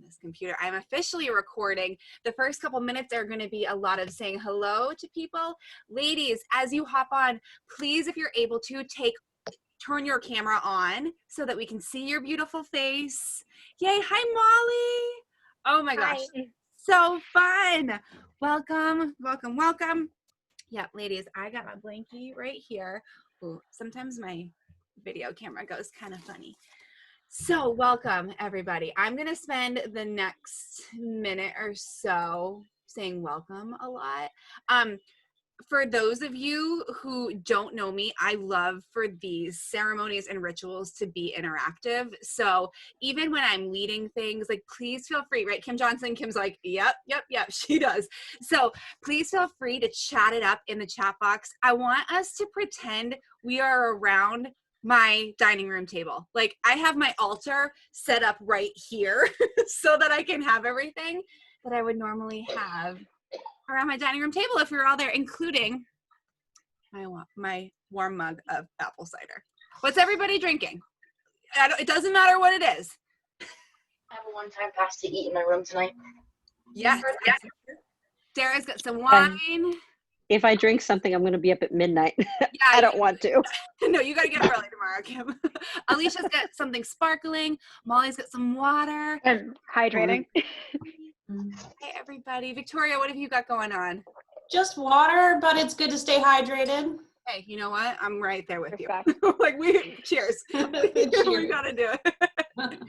this computer. I'm officially recording. The first couple minutes are going to be a lot of saying hello to people. Ladies, as you hop on, please, if you're able to, turn your camera on so that we can see your beautiful face. Yay. Hi, Molly. Oh my gosh. Hi. So fun. Welcome, welcome, welcome. Yeah, ladies, I got my blankie right here. Ooh, sometimes my video camera goes kind of funny. So welcome, everybody. I'm going to spend the next minute or so saying welcome a lot. For those of you who don't know me, I love for these ceremonies and rituals to be interactive. So even when I'm leading things, like, please feel free, right? Kim Johnson, Kim's like, yep, she does. So please feel free to chat it up in the chat box. I want us to pretend we are around my dining room table. Like, I have my altar set up right here so that I can have everything that I would normally have around my dining room table if we were all there, including my warm mug of apple cider. What's everybody drinking? It doesn't matter what it is. I have a one-time pass to eat in my room tonight. Yes. Dara's got some wine. If I drink something, I'm going to be up at midnight. Yeah, I don't want to. No, you got to get up early tomorrow, Kim. Alicia's got something sparkling. Molly's got some water. And hydrating. Hey, everybody. Victoria, what have you got going on? Just water, but it's good to stay hydrated. Hey, you know what? I'm right there with Respect. you. Like, cheers. Cheers. We got to do it.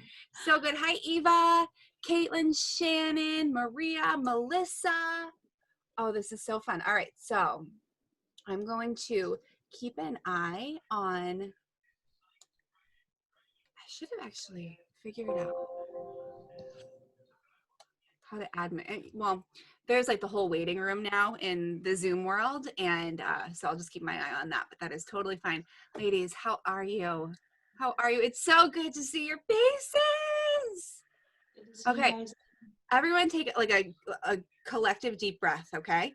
So good. Hi, Eva, Caitlin, Shannon, Maria, Melissa. Oh, this is so fun. All right. So I'm going to keep an eye on, I should have actually figured out how to admin. Well, there's like the whole waiting room now in the Zoom world. And so I'll just keep my eye on that, but that is totally fine. Ladies, how are you? How are you? It's so good to see your faces. Okay. Everyone take like a collective deep breath. Okay.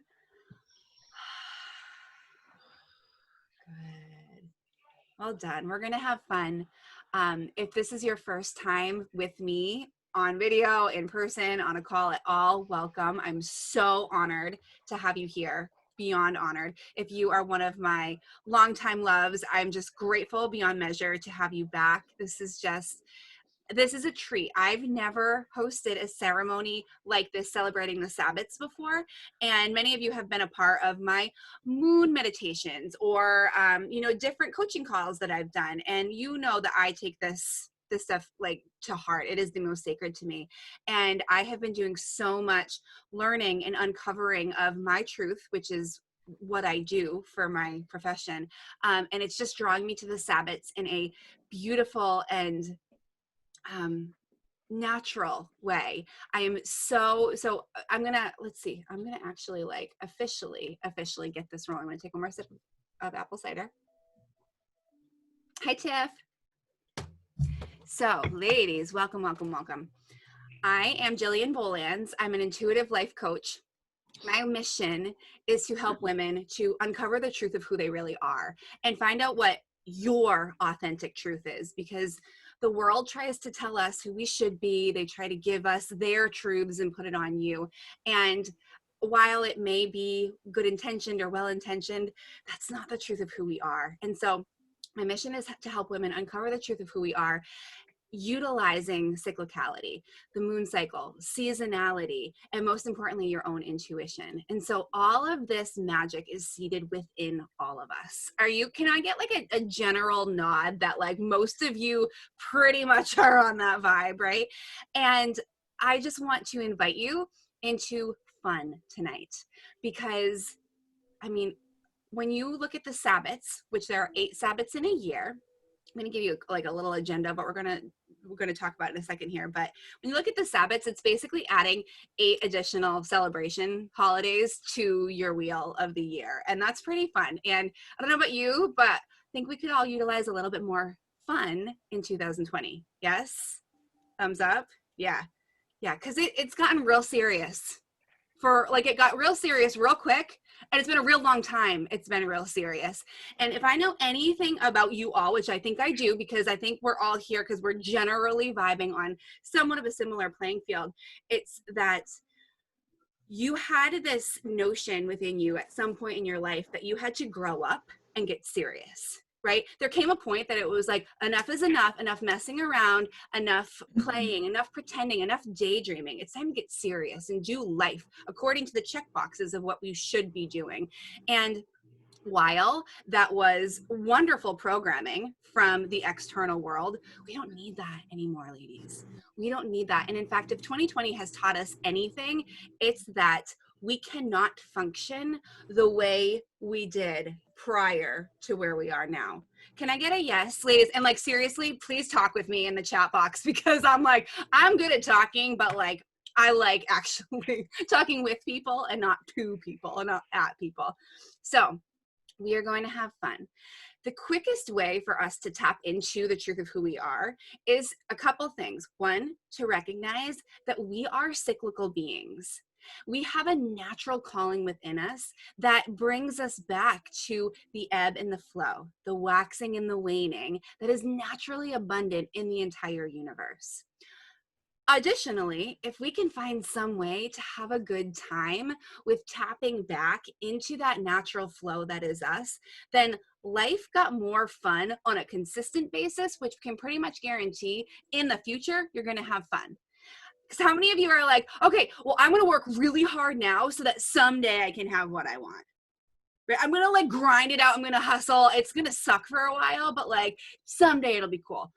Good. Well done. We're going to have fun. If this is your first time with me, on video, in person, on a call at all, welcome. I'm so honored to have you here, beyond honored. If you are one of my longtime loves, I'm just grateful beyond measure to have you back. This is a treat. I've never hosted a ceremony like this celebrating the Sabbats before, and many of you have been a part of my moon meditations or different coaching calls that I've done, and you know that I take this stuff like to heart. It is the most sacred to me. And I have been doing so much learning and uncovering of my truth, which is what I do for my profession. And it's just drawing me to the Sabbats in a beautiful and natural way. I am so I'm gonna, let's see, I'm gonna actually like officially get this rolling. I'm gonna take one more sip of apple cider. Hi, Tiff. So, ladies, welcome, welcome, welcome. I am Jillian Bolanz. I'm an intuitive life coach. My mission is to help women to uncover the truth of who they really are and find out what your authentic truth is, because the world tries to tell us who we should be. They try to give us their truths and put it on you. And while it may be good intentioned or well intentioned, that's not the truth of who we are. And so my mission is to help women uncover the truth of who we are, utilizing cyclicality, the moon cycle, seasonality, and most importantly, your own intuition. And so all of this magic is seated within all of us. Can I get like a general nod that like most of you pretty much are on that vibe, right? And I just want to invite you into fun tonight, because I mean, when you look at the Sabbats, which there are 8 Sabbats in a year, I'm going to give you like a little agenda, but we're going to talk about it in a second here. But when you look at the Sabbats, it's basically adding 8 additional celebration holidays to your wheel of the year. And that's pretty fun. And I don't know about you, but I think we could all utilize a little bit more fun in 2020. Yes? Thumbs up? Yeah. Yeah, because it's gotten real serious. for like, it got real serious real quick. And it's been a real long time. It's been real serious. And if I know anything about you all, which I think I do, because I think we're all here because we're generally vibing on somewhat of a similar playing field, it's that you had this notion within you at some point in your life that you had to grow up and get serious, right? There came a point that it was like, enough is enough messing around, enough playing, enough pretending, enough daydreaming. It's time to get serious and do life according to the check boxes of what we should be doing. And while that was wonderful programming from the external world, we don't need that anymore, ladies. We don't need that. And in fact, if 2020 has taught us anything, it's that we cannot function the way we did prior to where we are now. Can I get a yes, ladies? And like, seriously, please talk with me in the chat box, because I'm good at talking, but like, I like actually talking with people and not to people and not at people. So we are going to have fun. The quickest way for us to tap into the truth of who we are is a couple things. One, to recognize that we are cyclical beings. We have a natural calling within us that brings us back to the ebb and the flow, the waxing and the waning that is naturally abundant in the entire universe. Additionally, if we can find some way to have a good time with tapping back into that natural flow that is us, then life got more fun on a consistent basis, which can pretty much guarantee in the future, you're going to have fun. Because how many of you are like, okay, well, I'm going to work really hard now so that someday I can have what I want. Right? I'm going to like grind it out. I'm going to hustle. It's going to suck for a while, but like someday it'll be cool.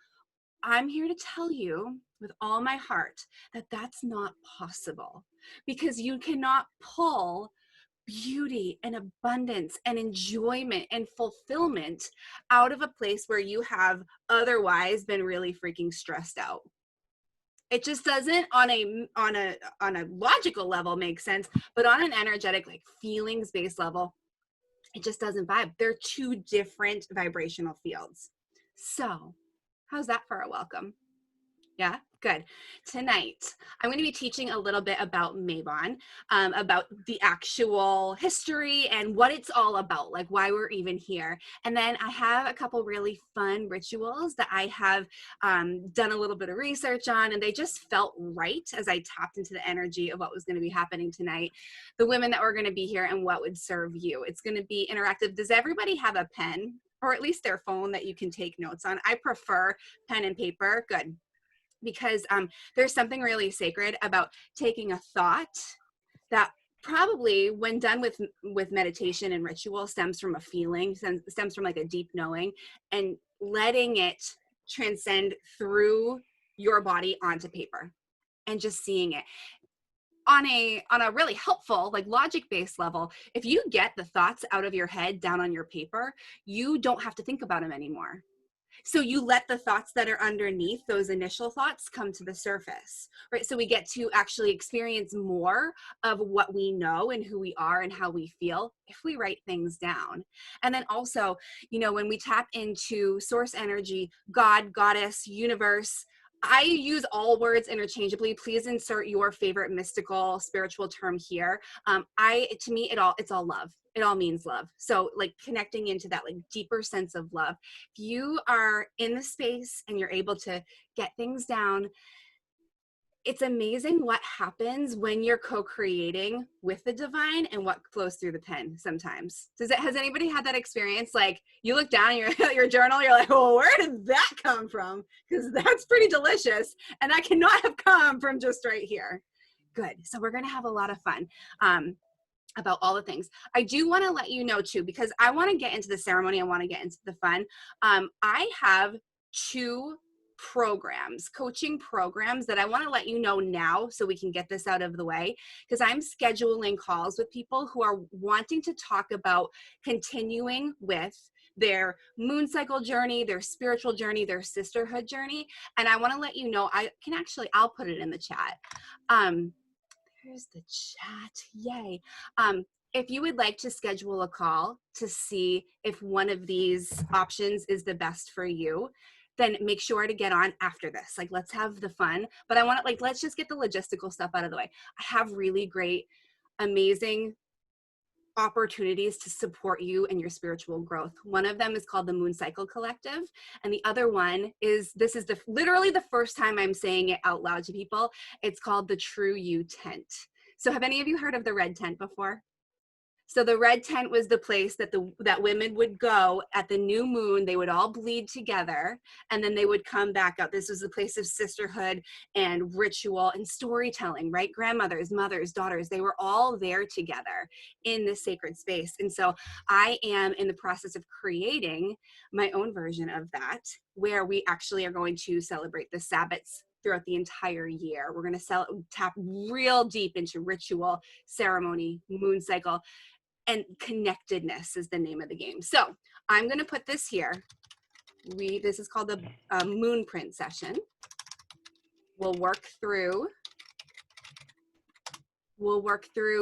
I'm here to tell you with all my heart that that's not possible, because you cannot pull beauty and abundance and enjoyment and fulfillment out of a place where you have otherwise been really freaking stressed out. It just doesn't on a logical level make sense, but on an energetic, like feelings based level, it just doesn't vibe. They're two different vibrational fields. So how's that for a welcome? Yeah, good. Tonight, I'm going to be teaching a little bit about Mabon, about the actual history and what it's all about, like why we're even here. And then I have a couple really fun rituals that I have done a little bit of research on, and they just felt right as I tapped into the energy of what was going to be happening tonight, the women that were going to be here and what would serve you. It's going to be interactive. Does everybody have a pen, or at least their phone, that you can take notes on? I prefer pen and paper. Good. Because there's something really sacred about taking a thought that probably, when done with meditation and ritual, stems from a feeling, stems from like a deep knowing, and letting it transcend through your body onto paper and just seeing it. On a really helpful, like logic-based level, if you get the thoughts out of your head down on your paper, you don't have to think about them anymore. So you let the thoughts that are underneath those initial thoughts come to the surface, right? So we get to actually experience more of what we know and who we are and how we feel if we write things down. And then also, you know, when we tap into source energy, God, goddess, universe, I use all words interchangeably. Please insert your favorite mystical, spiritual term here. To me, it's all love. It all means love. So like connecting into that like deeper sense of love. If you are in the space and you're able to get things down, it's amazing what happens when you're co-creating with the divine and what flows through the pen sometimes. Has anybody had that experience? Like you look down your journal, you're like, oh, where did that come from? Because that's pretty delicious. And that cannot have come from just right here. Good. So we're going to have a lot of fun about all the things. I do want to let you know too, because I want to get into the ceremony. I want to get into the fun. I have 2 coaching programs that I want to let you know now so we can get this out of the way, because I'm scheduling calls with people who are wanting to talk about continuing with their moon cycle journey, their spiritual journey, their sisterhood journey. And I want to let you know, I'll put it in the chat. Here's the chat. Yay. If you would like to schedule a call to see if one of these options is the best for you, then make sure to get on after this. Like, let's have the fun. But let's just get the logistical stuff out of the way. I have really great amazing opportunities to support you and your spiritual growth. One of them is called the Moon Cycle Collective, and the other one is, this is literally the first time I'm saying it out loud to people. It's called the True You Tent. So have any of you heard of the Red Tent before? So the Red Tent was the place that that women would go at the new moon. They would all bleed together, and then they would come back out. This was a place of sisterhood and ritual and storytelling, right? Grandmothers, mothers, daughters, they were all there together in this sacred space. And so I am in the process of creating my own version of that, where we actually are going to celebrate the Sabbats throughout the entire year. We're going to tap real deep into ritual, ceremony, moon cycle, and connectedness is the name of the game. So I'm going to put this here. This is called the moon print session. We'll work through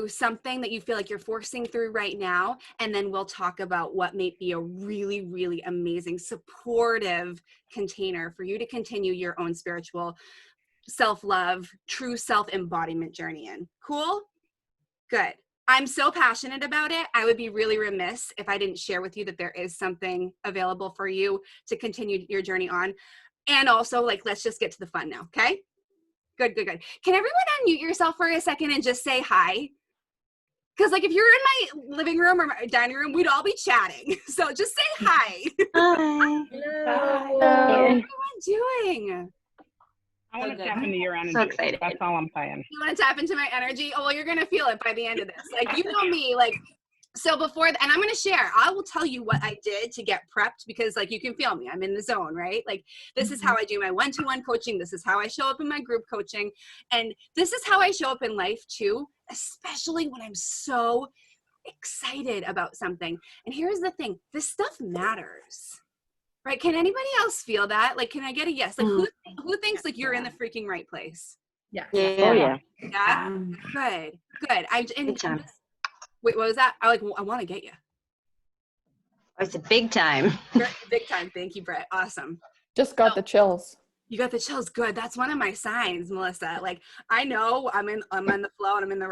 something that you feel like you're forcing through right now, and then we'll talk about what may be a really, really amazing, supportive container for you to continue your own spiritual self-love, true self-embodiment journey in. Cool? Good. I'm so passionate about it. I would be really remiss if I didn't share with you that there is something available for you to continue your journey on. And also, like, let's just get to the fun now, okay? Good, good, good. Can everyone unmute yourself for a second and just say hi? Because, like, if you're in my living room or my dining room, we'd all be chatting. So just say hi. Hi. Hello. Hi. What are everyone doing? I want to tap into your energy. So excited. That's all I'm saying. You want to tap into my energy? Oh, well, you're going to feel it by the end of this. Like, you know me, like, so before, and I'm going to share, I will tell you what I did to get prepped, because, like, you can feel me. I'm in the zone, right? Like, this is how I do my one-to-one coaching. This is how I show up in my group coaching. And this is how I show up in life too, especially when I'm so excited about something. And here's the thing, this stuff matters. Right? Can anybody else feel that? Like, can I get a yes? Like, who thinks like you're in the freaking right place? Yeah. Oh, yeah. Yeah. Good. Good. Big time. Wait, what was that? I want to get you. It's a big time. Big time. Thank you, Brett. Awesome. Just got the chills. You got the chills. Good. That's one of my signs, Melissa. Like, I know I'm on the flow and I'm in the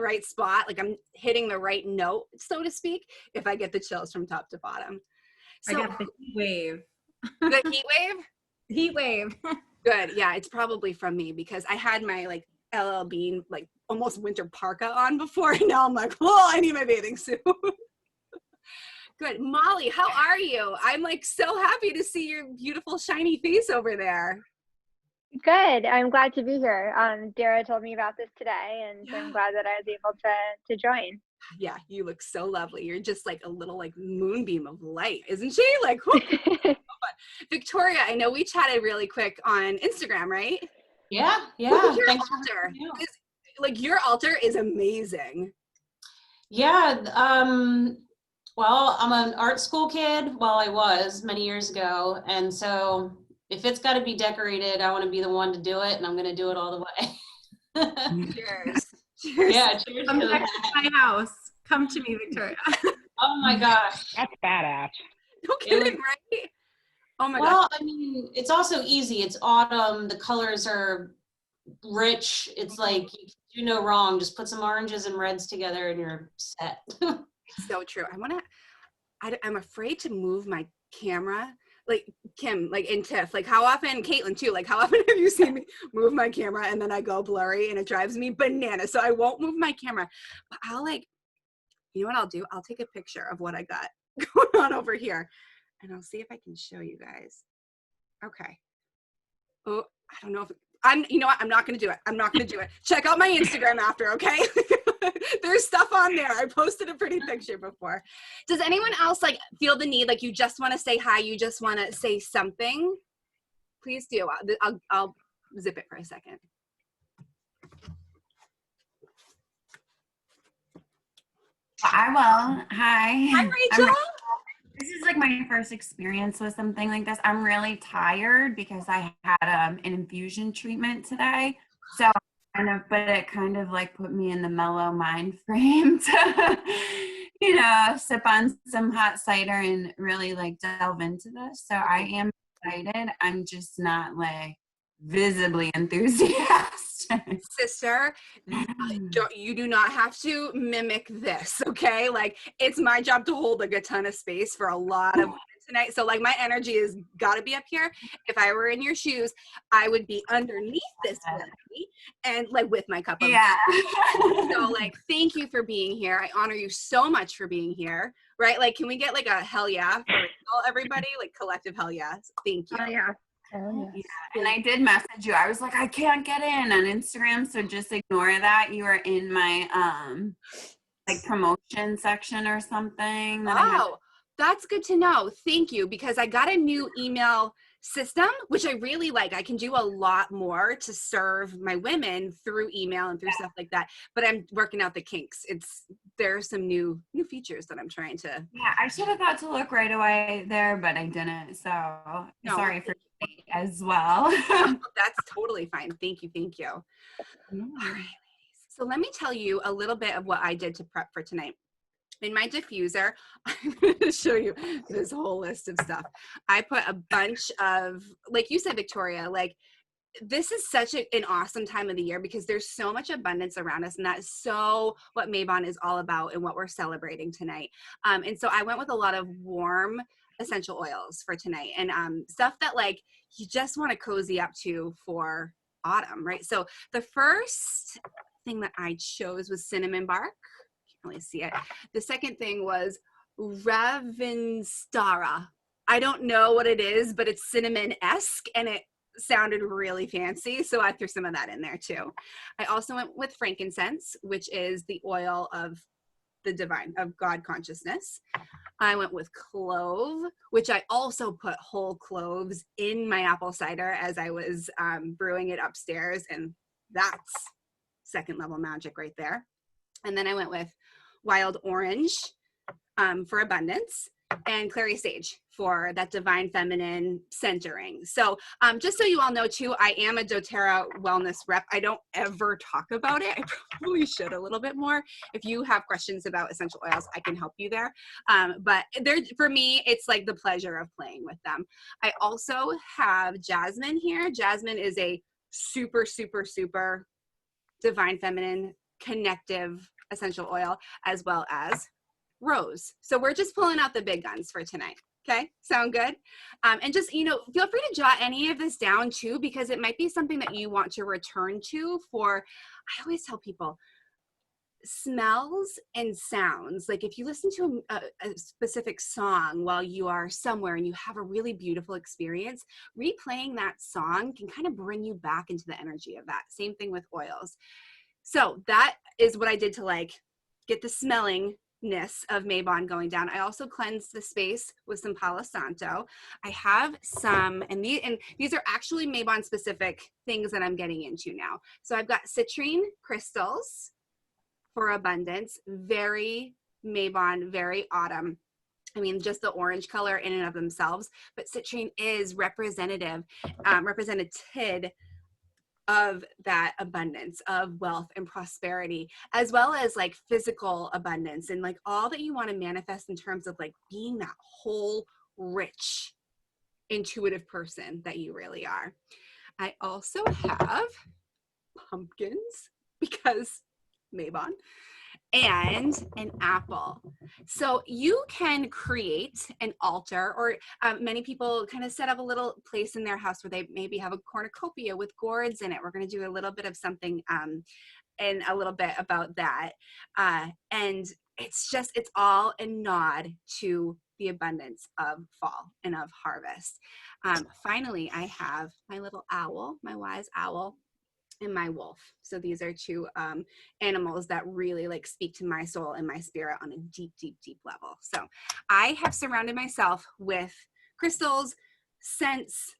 right spot. Like, I'm hitting the right note, so to speak, if I get the chills from top to bottom. So, I got the heat wave. the heat wave? Heat wave. Good. Yeah, it's probably from me, because I had my like LL Bean like almost winter parka on before, and now I'm like, oh, I need my bathing suit. Good. Molly, how are you? I'm like so happy to see your beautiful shiny face over there. Good. I'm glad to be here. Dara told me about this today, and I'm glad that I was able to join. Yeah, you look so lovely. You're just like a little like moonbeam of light, isn't she? Like, whoo, so fun. Victoria, I know we chatted really quick on Instagram, right? Yeah. Look at your Thanks for altar. having me. Like, your altar is amazing. Yeah. Well, I'm an art school kid. Well, I was many years ago. And so if it's got to be decorated, I want to be the one to do it, and I'm going to do it all the way. Cheers. Cheers. Yeah. Cheers Come to back that. to my house. Come to me, Victoria. Oh my gosh. That's badass. No kidding, right? Oh my Well, God. I mean, it's also easy. It's autumn. The colors are rich. It's like, you can do no wrong. Just put some oranges and reds together and you're set. It's so true. I'm afraid to move my camera. Like, Kim, like, in Tiff, like, how often, Caitlin too, like, how often have you seen me move my camera and then I go blurry and it drives me bananas? So I won't move my camera, but I'll, like, you know what I'll do? I'll take a picture of what I got going on over here, and I'll see if I can show you guys. Okay. Oh, I don't know if you know what? I'm not going to do it. I'm not going to do it. Check out my Instagram after, okay? There's stuff on there. I posted a pretty picture before. Does anyone else like feel the need, like you just want to say hi, you just want to say something? Please do. I'll zip it for a second. I will. Hi. Hi, Rachel. This is like my first experience with something like this. I'm really tired because I had an infusion treatment today. So but it kind of like put me in the mellow mind frame to, sip on some hot cider and really like delve into this. So I am excited. I'm just not like visibly enthusiastic. Sister, you do not have to mimic this, okay? Like, it's my job to hold like a ton of space for a lot of women tonight. So like my energy has got to be up here. If I were in your shoes, I would be underneath this lady and like with my cup of So like, thank you for being here. I honor you so much for being here, right? Like, can we get like a hell yeah for everybody? Like collective hell yeah. Thank you. Oh yeah. Yeah, and I did message you. I was like, I can't get in on Instagram, so just ignore that. You are in my like promotion section or something. Oh, that's good to know. Thank you, because I got a new email system, which I really like. I can do a lot more to serve my women through email and through stuff like that. But I'm working out the kinks. There are some new features that I'm trying to. Yeah, I should have thought to look right away there, but I didn't. So No, sorry for me as well. That's totally fine. Thank you. Thank you. All right, ladies. So let me tell you a little bit of what I did to prep for tonight. In my diffuser, I'm going to show you this whole list of stuff. I put a bunch of, like you said, Victoria, like this is such an awesome time of the year because there's so much abundance around us, and that's so what Mabon is all about and what we're celebrating tonight. And so I went with a lot of warm essential oils for tonight, and stuff that like you just want to cozy up to for autumn, right? So the first thing that I chose was cinnamon bark. Can't really see it. The second thing was Ravinstara. I don't know what it is, but it's cinnamon-esque, and it sounded really fancy, so I threw some of that in there too. I also went with frankincense, which is the oil of the divine, of God consciousness. I went with clove, which I also put whole cloves in my apple cider as I was brewing it upstairs, and that's second level magic right there. And then I went with wild orange for abundance, and clary sage for that divine feminine centering. So just so you all know too, I am a doTERRA wellness rep. I don't ever talk about it. I probably should a little bit more. If you have questions about essential oils, I can help you there. But for me, it's like the pleasure of playing with them. I also have jasmine here. Jasmine is a super, super, super divine feminine connective essential oil, as well as rose. So we're just pulling out the big guns for tonight. Okay, sound good? And just, feel free to jot any of this down too, because it might be something that you want to return to for, I always tell people, smells and sounds. Like if you listen to a specific song while you are somewhere and you have a really beautiful experience, replaying that song can kind of bring you back into the energy of that. Same thing with oils. So that is what I did to like get the smellingness of Mabon going down. I also cleansed the space with some Palo Santo. I have some, and these are actually Mabon specific things that I'm getting into now. So I've got citrine crystals for abundance, very Mabon, very autumn. I mean, just the orange color in and of themselves, but citrine is representative of that abundance of wealth and prosperity, as well as like physical abundance and like all that you want to manifest in terms of like being that whole rich intuitive person that you really are. I also have pumpkins because Mabon, and an apple. So you can create an altar, or many people kind of set up a little place in their house where they maybe have a cornucopia with gourds in it. We're going to do a little bit of something and a little bit about that. And it's all a nod to the abundance of fall and of harvest. Finally, I have my little owl, my wise owl, and my wolf. So these are two animals that really like speak to my soul and my spirit on a deep, deep, deep level. So I have surrounded myself with crystals, scents,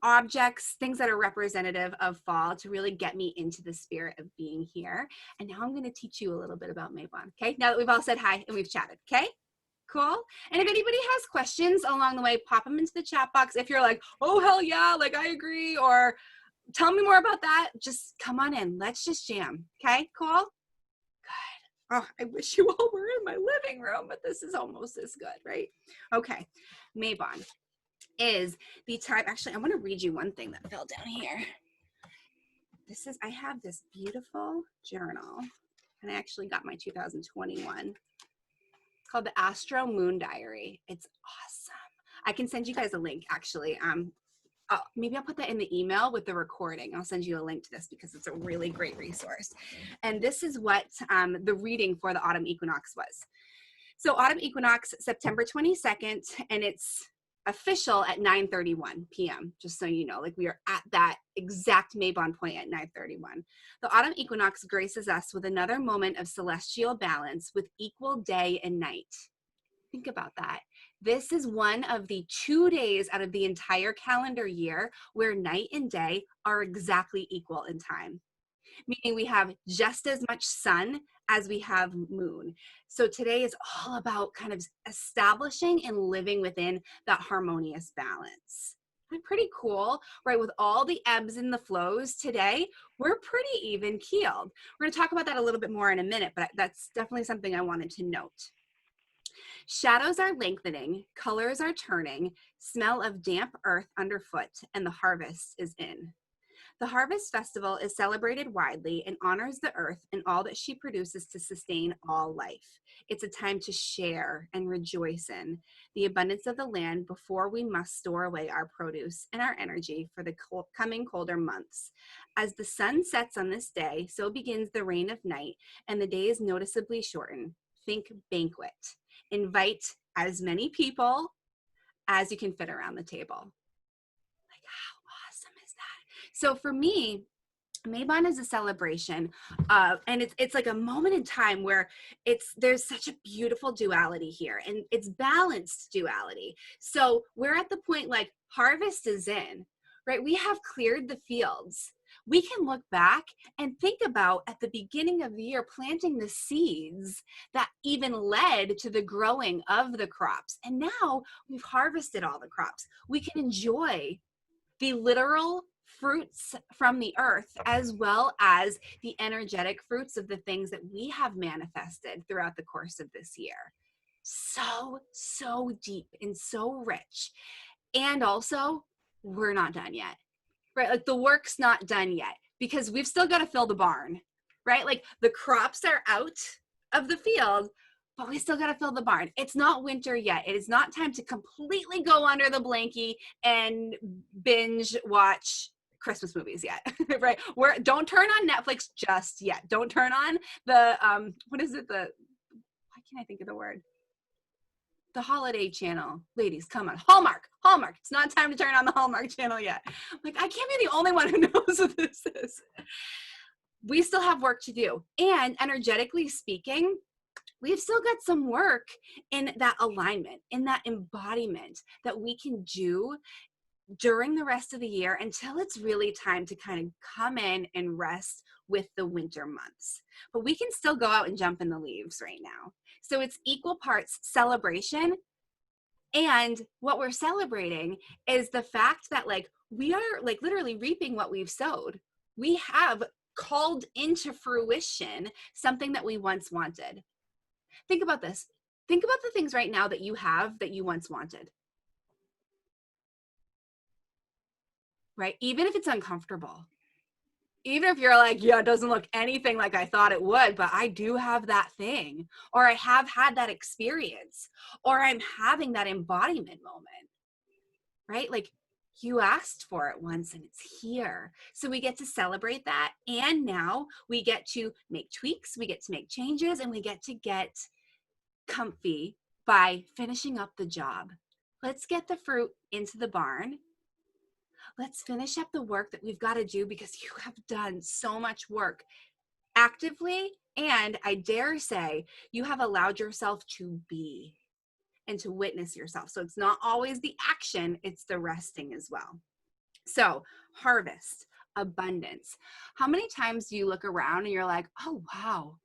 objects, things that are representative of fall to really get me into the spirit of being here. And now I'm going to teach you a little bit about Mabon. Okay. Now that we've all said hi and we've chatted. Okay. Cool. And if anybody has questions along the way, pop them into the chat box. If you're like, oh, hell yeah, like I agree, or tell me more about that, just come on in. Let's just jam. Okay, cool? Good. Oh, I wish you all were in my living room, but this is almost as good, right? Okay, Mabon is the time. Actually, I want to read you one thing that fell down here. I have this beautiful journal, and I actually got my 2021. It's called the Astro Moon Diary. It's awesome. I can send you guys a link, actually. Maybe I'll put that in the email with the recording. I'll send you a link to this because it's a really great resource. And this is what the reading for the autumn equinox was. So autumn equinox, September 22nd, and it's official at 9:31 p.m., just so you know, like we are at that exact Mabon point at 9:31. The autumn equinox graces us with another moment of celestial balance with equal day and night. Think about that. This is one of the 2 days out of the entire calendar year where night and day are exactly equal in time, meaning we have just as much sun as we have moon. So today is all about kind of establishing and living within that harmonious balance. And pretty cool, right? With all the ebbs and the flows today, we're pretty even keeled. We're going to talk about that a little bit more in a minute, but that's definitely something I wanted to note. Shadows are lengthening, colors are turning, smell of damp earth underfoot, and the harvest is in. The Harvest Festival is celebrated widely and honors the earth and all that she produces to sustain all life. It's a time to share and rejoice in the abundance of the land before we must store away our produce and our energy for the coming colder months. As the sun sets on this day, so begins the reign of night, and the day is noticeably shortened. Think banquet. Invite as many people as you can fit around the table. Like, how awesome is that? So for me, Mabon is a celebration, and it's like a moment in time where there's such a beautiful duality here, and it's balanced duality. So we're at the point like harvest is in, right? We have cleared the fields. We can look back and think about at the beginning of the year planting the seeds that even led to the growing of the crops. And now we've harvested all the crops. We can enjoy the literal fruits from the earth as well as the energetic fruits of the things that we have manifested throughout the course of this year. So deep and so rich. And also, we're not done yet. Right? Like the work's not done yet because we've still got to fill the barn, right? Like the crops are out of the field, but we still got to fill the barn. It's not winter yet. It is not time to completely go under the blankie and binge watch Christmas movies yet, right? Don't turn on Netflix just yet. Don't turn on the, why can't I think of the word? The holiday channel. Ladies, come on. Hallmark. It's not time to turn on the Hallmark channel yet. Like, I can't be the only one who knows what this is. We still have work to do. And energetically speaking, we've still got some work in that alignment, in that embodiment that we can do during the rest of the year until it's really time to kind of come in and rest with the winter months. But we can still go out and jump in the leaves right now. So it's equal parts celebration, and what we're celebrating is the fact that like we are like literally reaping what we've sowed. We have called into fruition something that we once wanted. Think about this. Think about the things right now that you have that you once wanted. Right? Even if it's uncomfortable. Even if you're like, yeah, it doesn't look anything like I thought it would, but I do have that thing, or I have had that experience, or I'm having that embodiment moment, right? Like you asked for it once and it's here. So we get to celebrate that. And now we get to make tweaks, we get to make changes, and we get to get comfy by finishing up the job. Let's get the fruit into the barn. Let's finish up the work that we've got to do because you have done so much work actively, and I dare say you have allowed yourself to be and to witness yourself. So it's not always the action, it's the resting as well. So harvest, abundance. How many times do you look around and you're like, oh, wow,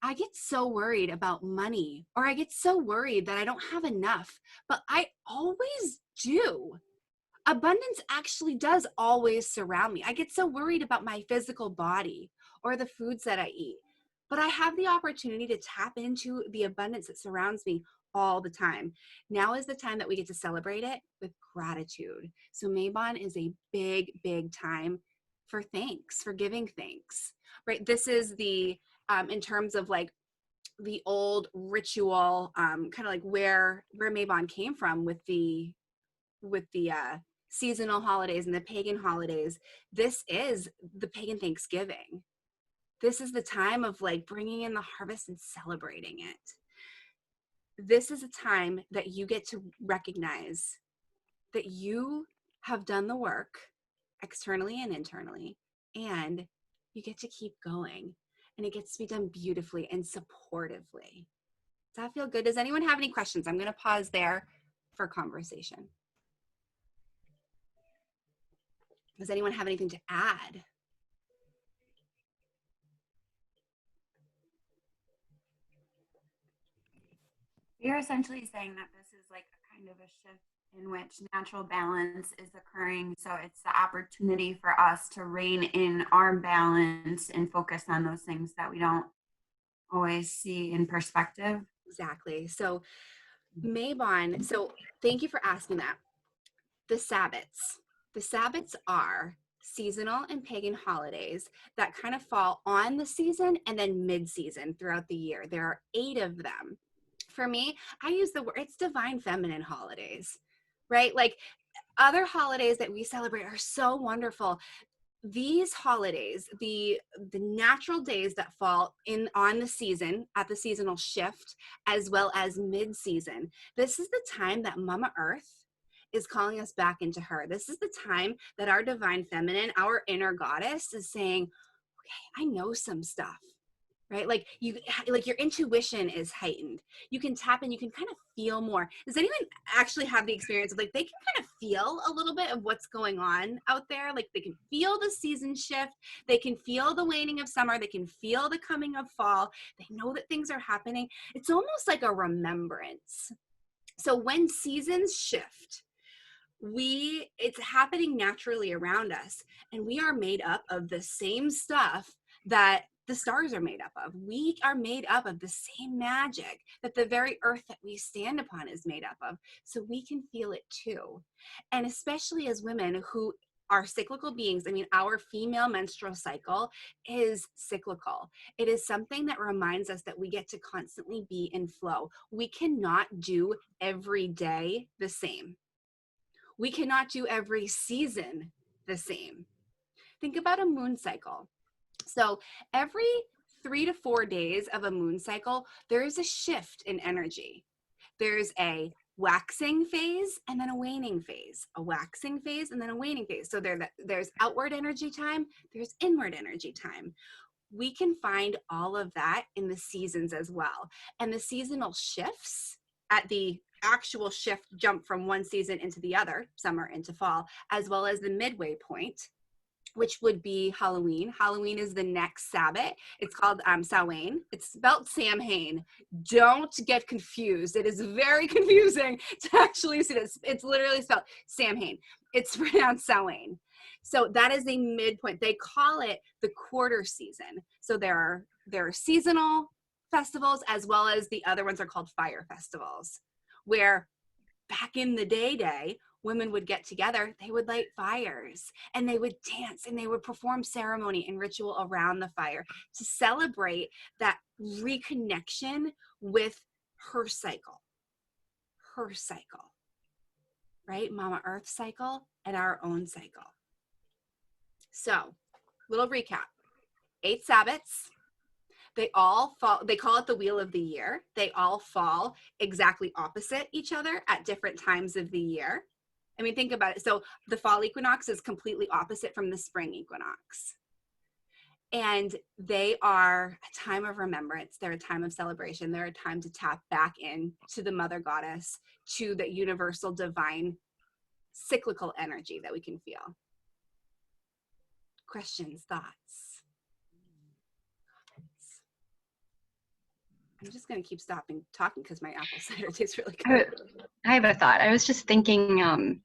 I get so worried about money, or I get so worried that I don't have enough, but I always do. Abundance actually does always surround me. I get so worried about my physical body or the foods that I eat, but I have the opportunity to tap into the abundance that surrounds me all the time. Now is the time that we get to celebrate it with gratitude. So Mabon is a big, big time for thanks, for giving thanks, right? This is the, in terms of like the old ritual, kind of like where Mabon came from with the seasonal holidays and the pagan holidays. This is the pagan Thanksgiving. This is the time of like bringing in the harvest and celebrating it. This is a time that you get to recognize that you have done the work externally and internally, and you get to keep going, and it gets to be done beautifully and supportively. Does that feel good? Does anyone have any questions? I'm going to pause there for conversation. Does anyone have anything to add? You're essentially saying that this is like a kind of a shift in which natural balance is occurring. So it's the opportunity for us to rein in our balance and focus on those things that we don't always see in perspective. Exactly. So Mabon, so thank you for asking that. The Sabbats are seasonal and pagan holidays that kind of fall on the season and then mid-season throughout the year. There are 8 of them. For me, I use the word, it's divine feminine holidays, right? Like other holidays that we celebrate are so wonderful. These holidays, the natural days that fall in on the season, at the seasonal shift, as well as mid-season, this is the time that Mama Earth is calling us back into her. This is the time that our divine feminine, our inner goddess, is saying, okay, I know some stuff, right? Like your intuition is heightened. You can tap in, you can kind of feel more. Does anyone actually have the experience of like, they can kind of feel a little bit of what's going on out there? Like they can feel the season shift. They can feel the waning of summer. They can feel the coming of fall. They know that things are happening. It's almost like a remembrance. So when seasons shift, it's happening naturally around us, and we are made up of the same stuff that the stars are made up of. We are made up of the same magic that the very earth that we stand upon is made up of. So we can feel it too. And especially as women who are cyclical beings, I mean, our female menstrual cycle is cyclical. It is something that reminds us that we get to constantly be in flow. We cannot do every day the same. We cannot do every season the same. Think about a moon cycle. So every 3 to 4 days of a moon cycle, there is a shift in energy. There's a waxing phase and then a waning phase, a waxing phase and then a waning phase. So there's outward energy time, there's inward energy time. We can find all of that in the seasons as well. And the seasonal shifts at the actual shift jump from one season into the other, summer into fall, as well as the midway point, which would be Halloween. Halloween is the next Sabbath. It's called Samhain. It's spelled Samhain. Don't get confused. It is very confusing to actually see this. It's literally spelled Samhain. It's pronounced Samhain. So that is a midpoint. They call it the quarter season. So there are seasonal festivals, as well as the other ones are called fire festivals, where back in the day, women would get together, they would light fires, and they would dance, and they would perform ceremony and ritual around the fire to celebrate that reconnection with her cycle, right? Mama Earth cycle and our own cycle. So, little recap. 8 Sabbats. They all fall, they call it the wheel of the year. They all fall exactly opposite each other at different times of the year. I mean, think about it. So the fall equinox is completely opposite from the spring equinox. And they are a time of remembrance. They're a time of celebration. They're a time to tap back in to the mother goddess, to the universal divine cyclical energy that we can feel. Questions, thoughts? I'm just going to keep stopping talking because my apple cider tastes really good. I have a thought. I was just thinking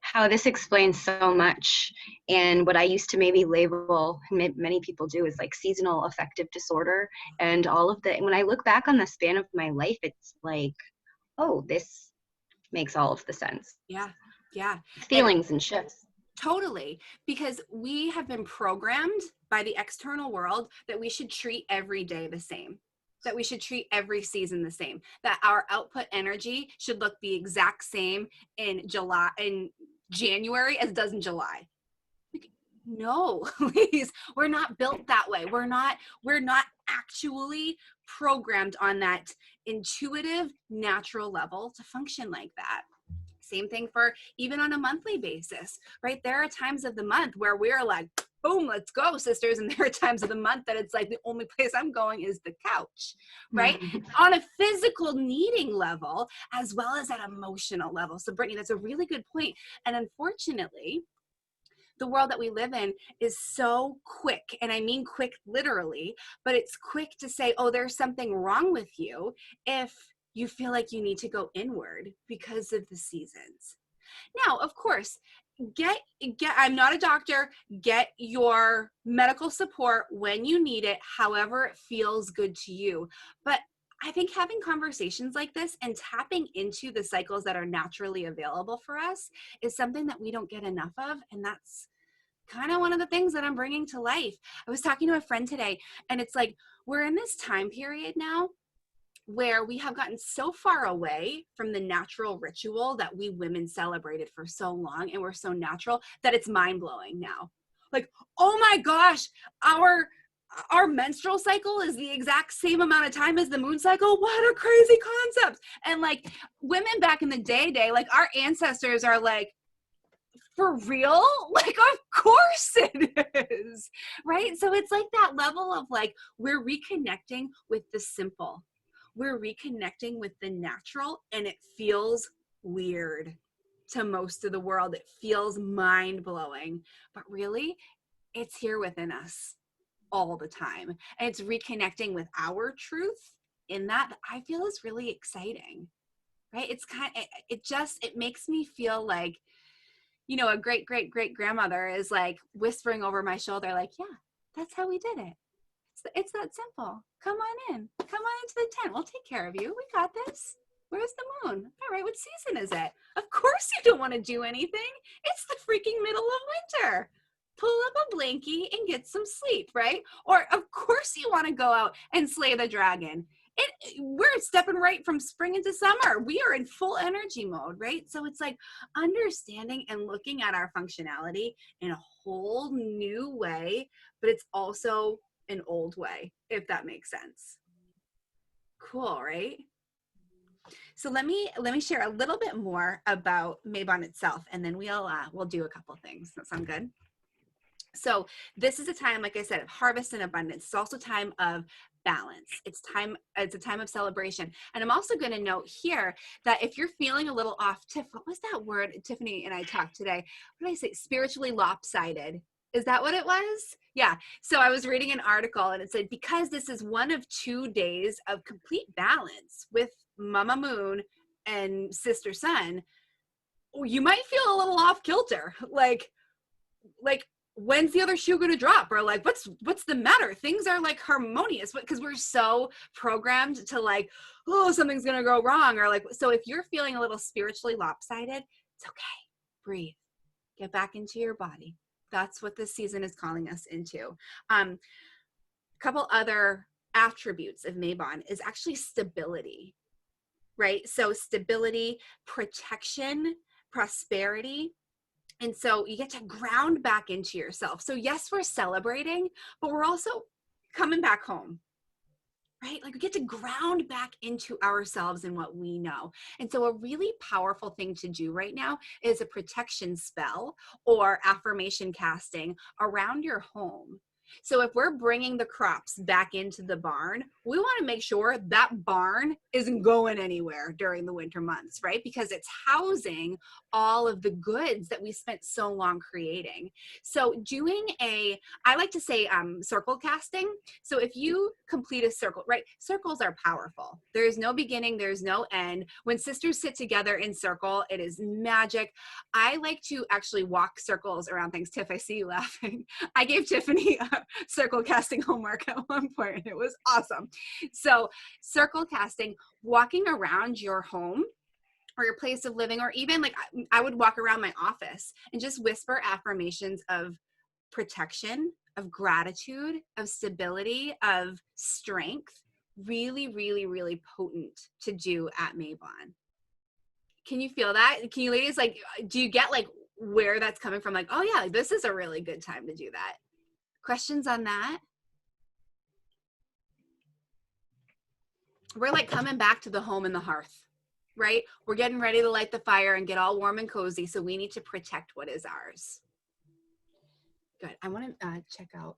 how this explains so much, and what I used to maybe label, and many people do, is like seasonal affective disorder, and all of the, when I look back on the span of my life, it's like, oh, this makes all of the sense. Yeah. Feelings and shifts. Totally, because we have been programmed by the external world that we should treat every day the same, that we should treat every season the same, that our output energy should look the exact same in January as it does in July. No, please, we're not built that way. We're not actually programmed on that intuitive, natural level to function like that. Same thing for even on a monthly basis, right? There are times of the month where we're like, boom, let's go, sisters. And there are times of the month that it's like the only place I'm going is the couch, right? On a physical needing level, as well as at emotional level. So Brittany, that's a really good point. And unfortunately, the world that we live in is so quick, and I mean quick literally, but it's quick to say, oh, there's something wrong with you if you feel like you need to go inward because of the seasons. Now, of course, I'm not a doctor, get your medical support when you need it, however it feels good to you. But I think having conversations like this and tapping into the cycles that are naturally available for us is something that we don't get enough of. And that's kind of one of the things that I'm bringing to life. I was talking to a friend today, and it's like, we're in this time period now where we have gotten so far away from the natural ritual that we women celebrated for so long, and we're so natural that it's mind-blowing now. Like, oh my gosh, our menstrual cycle is the exact same amount of time as the moon cycle. What a crazy concept. And like women back in the day, like our ancestors are like, for real? Like, of course it is, right? So it's like that level of like, we're reconnecting with the simple. We're reconnecting with the natural, and it feels weird to most of the world. It feels mind-blowing, but really, it's here within us all the time. And it's reconnecting with our truth in that I feel is really exciting, right? It's it makes me feel like, you know, a great grandmother is like whispering over my shoulder, like, yeah, that's how we did it. It's that simple. Come on in. Come on into the tent. We'll take care of you. We got this. Where's the moon? All right, what season is it? Of course you don't want to do anything. It's the freaking middle of winter. Pull up a blankie and get some sleep, right? Or of course you want to go out and slay the dragon. We're stepping right from spring into summer. We are in full energy mode, right? So it's like understanding and looking at our functionality in a whole new way, but it's also an old way, if that makes sense. Cool, right? So let me share a little bit more about Mabon itself, and then we'll do a couple things. That sound good? So this is a time, like I said, of harvest and abundance. It's also a time of balance. It's a time of celebration. And I'm also going to note here that if you're feeling a little off, what was that word Tiffany and I talked today? What did I say? Spiritually lopsided. Is that what it was? Yeah. So I was reading an article, and it said, because this is one of 2 days of complete balance with Mama Moon and Sister Sun, you might feel a little off kilter. Like, when's the other shoe going to drop? Or like, what's the matter? Things are like harmonious, because we're so programmed to like, oh, something's going to go wrong. Or like, so if you're feeling a little spiritually lopsided, it's okay. Breathe. Get back into your body. That's what this season is calling us into. A couple other attributes of Mabon is actually stability, right? So stability, protection, prosperity. And so you get to ground back into yourself. So yes, we're celebrating, but we're also coming back home, right? Like we get to ground back into ourselves and what we know. And so a really powerful thing to do right now is a protection spell or affirmation casting around your home. So if we're bringing the crops back into the barn, we want to make sure that barn isn't going anywhere during the winter months, right? Because it's housing all of the goods that we spent so long creating. So I like to say circle casting. So if you complete a circle, right? Circles are powerful. There is no beginning, there's no end. When sisters sit together in circle, it is magic. I like to actually walk circles around things. Tiff, I see you laughing. I gave Tiffany circle casting homework at one point, and it was awesome. So circle casting, walking around your home or your place of living, or even like I would walk around my office and just whisper affirmations of protection, of gratitude, of stability, of strength. Really, really, really potent to do at Mabon. Can you feel that? Can you ladies, like, do you get like where that's coming from? Like, oh yeah, like, this is a really good time to do that. Questions on that? We're like coming back to the home and the hearth, right? We're getting ready to light the fire and get all warm and cozy. So we need to protect what is ours. Good. I want to check out.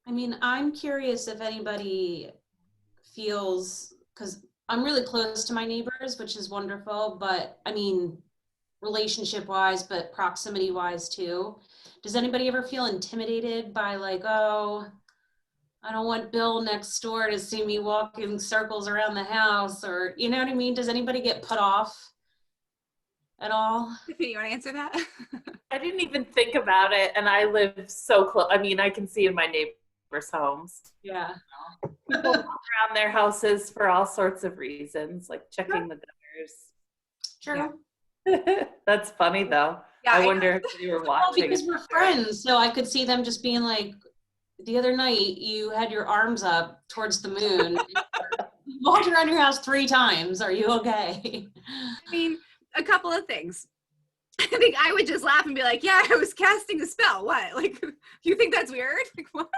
I mean, I'm curious if anybody feels, because I'm really close to my neighbors, which is wonderful, but I mean, relationship wise, but proximity wise too. Does anybody ever feel intimidated by like, oh, I don't want Bill next door to see me walking circles around the house, or, you know what I mean? Does anybody get put off at all? Tiffany, you want to answer that? I didn't even think about it, and I live so close. I mean, I can see in my neighbors' homes. Yeah. People walk around their houses for all sorts of reasons, like checking the gutters. Sure. Yeah. That's funny, though. Yeah, I wonder if you were Well, watching. because we're friends, so I could see them just being like, the other night you had your arms up towards the moon. You walked around your house 3 times. Are you okay? I mean, a couple of things. I think I would just laugh and be like, yeah, I was casting a spell. What? Like, you think that's weird? Like, what?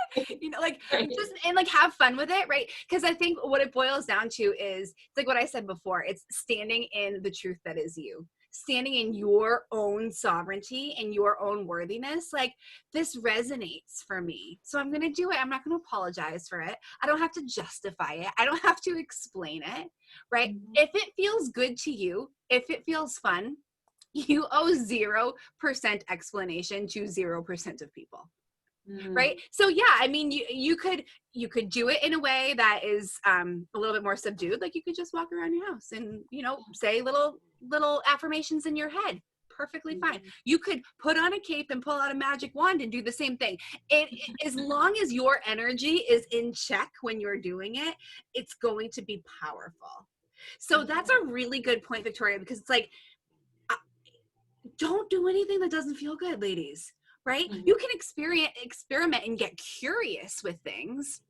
You know, like, just, and like have fun with it, right? Because I think what it boils down to is, it's like what I said before, it's standing in the truth that is you. Standing in your own sovereignty and your own worthiness. Like, this resonates for me, so I'm going to do it. I'm not going to apologize for it. I don't have to justify it. I don't have to explain it, right? Mm-hmm. If it feels good to you, if it feels fun, you owe 0% explanation to 0% of people. Right? So yeah, I mean, you could do it in a way that is a little bit more subdued. Like, you could just walk around your house and, you know, say little affirmations in your head. Perfectly fine. You could put on a cape and pull out a magic wand and do the same thing. As long as your energy is in check when you're doing it, it's going to be powerful. So that's a really good point, Victoria, because it's like, don't do anything that doesn't feel good, ladies. Right? Mm-hmm. You can experiment and get curious with things.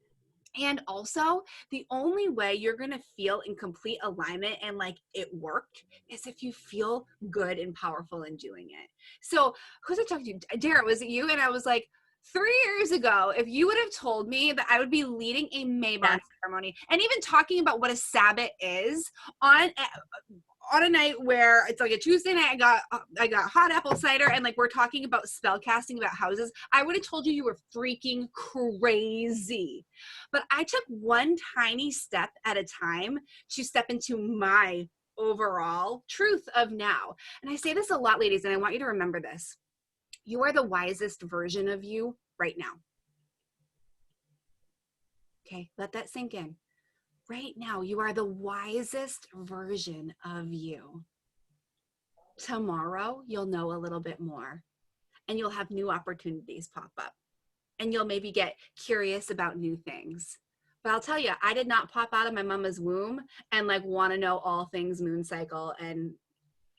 And also, the only way you're going to feel in complete alignment and like it worked is if you feel good and powerful in doing it. So who's I talking to? Dara, was it you? And I was like, 3 years ago, if you would have told me that I would be leading a Mabon ceremony and even talking about what a Sabbath is on a night where it's like a Tuesday night, I got hot apple cider and like we're talking about spell casting about houses, I would have told you were freaking crazy. But I took one tiny step at a time to step into my overall truth of now. And I say this a lot, ladies, and I want you to remember this. You are the wisest version of you right now. Okay, let that sink in. Right now, you are the wisest version of you. Tomorrow, you'll know a little bit more and you'll have new opportunities pop up and you'll maybe get curious about new things. But I'll tell you, I did not pop out of my mama's womb and like want to know all things moon cycle and,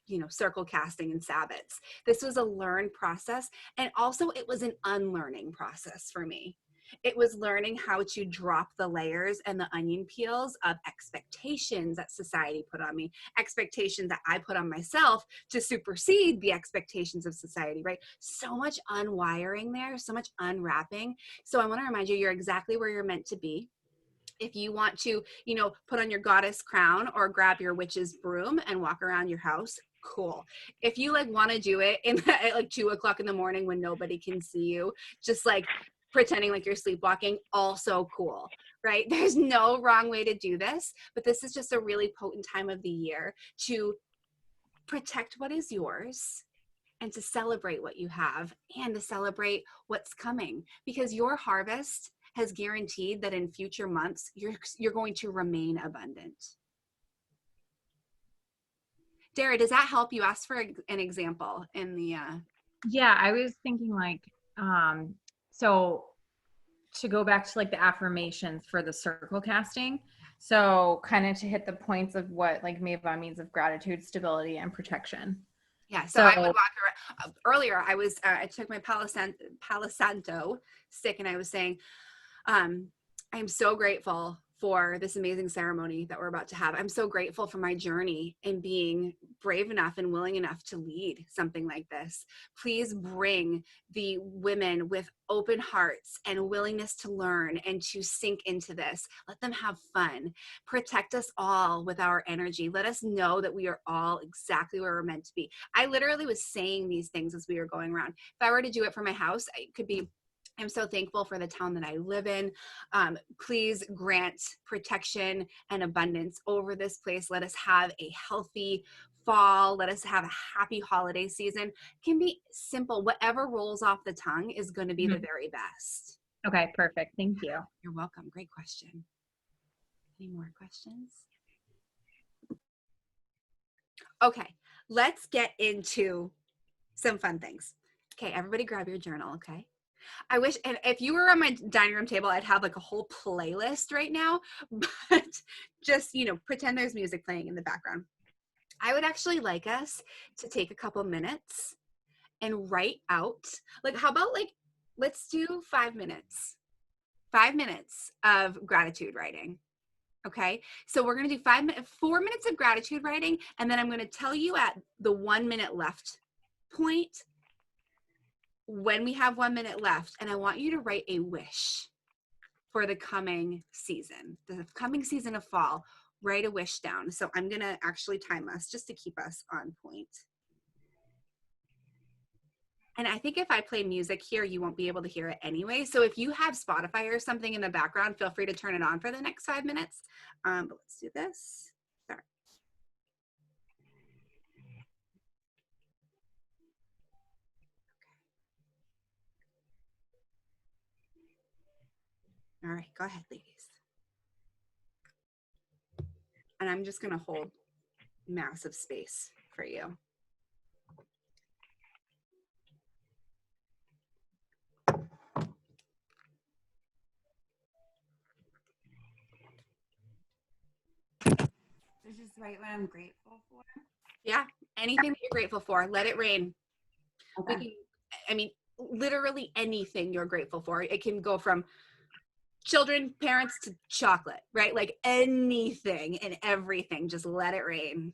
you know, circle casting and Sabbats. This was a learned process. And also it was an unlearning process for me. It was learning how to drop the layers and the onion peels of expectations that society put on me, expectations that I put on myself to supersede the expectations of society, right? So much unwiring there, so much unwrapping. So I want to remind you, you're exactly where you're meant to be. If you want to, you know, put on your goddess crown or grab your witch's broom and walk around your house, cool. If you like want to do it at like 2 o'clock in the morning when nobody can see you, just like pretending like you're sleepwalking, also cool, right? There's no wrong way to do this, but this is just a really potent time of the year to protect what is yours and to celebrate what you have and to celebrate what's coming, because your harvest has guaranteed that in future months, you're going to remain abundant. Dara, does that help? You asked for an example in the... Yeah, I was thinking like, so to go back to like the affirmations for the circle casting, So kind of to hit the points of what like Mabon means of gratitude, stability, and protection. Yeah, so I would walk around. Earlier, I took my Palo Santo stick, and I was saying, I'm so grateful for this amazing ceremony that we're about to have. I'm so grateful for my journey in being brave enough and willing enough to lead something like this. Please bring the women with open hearts and willingness to learn and to sink into this. Let them have fun. Protect us all with our energy. Let us know that we are all exactly where we're meant to be. I literally was saying these things as we were going around. If I were to do it for my house, it could be, I'm so thankful for the town that I live in. Please grant protection and abundance over this place. Let us have a healthy fall. Let us have a happy holiday season. It can be simple. Whatever rolls off the tongue is going to be the very best. Okay, perfect. Thank you. You're welcome. Great question. Any more questions? Okay, let's get into some fun things. Okay, everybody grab your journal, okay? I wish, and if you were on my dining room table, I'd have like a whole playlist right now, but just, pretend there's music playing in the background. I would actually like us to take a couple minutes and write out, like, how about let's do 5 minutes, 5 minutes of gratitude writing. Okay. So we're going to do 4 minutes of gratitude writing. And then I'm going to tell you at the 1 minute left point when we have 1 minute left, and I want you to write a wish for the coming season of fall. Write a wish down. So I'm going to actually time us just to keep us on point. And I think if I play music here, you won't be able to hear it anyway. So if you have Spotify or something in the background, feel free to turn it on for the next 5 minutes. But let's do this. Sorry. All right, go ahead, ladies. And I'm just going to hold massive space for you. So just write what I'm grateful for. Yeah, anything that you're grateful for, let it rain. Okay. Literally anything you're grateful for. It can go from children, parents, to chocolate, right? Like anything and everything, just let it rain.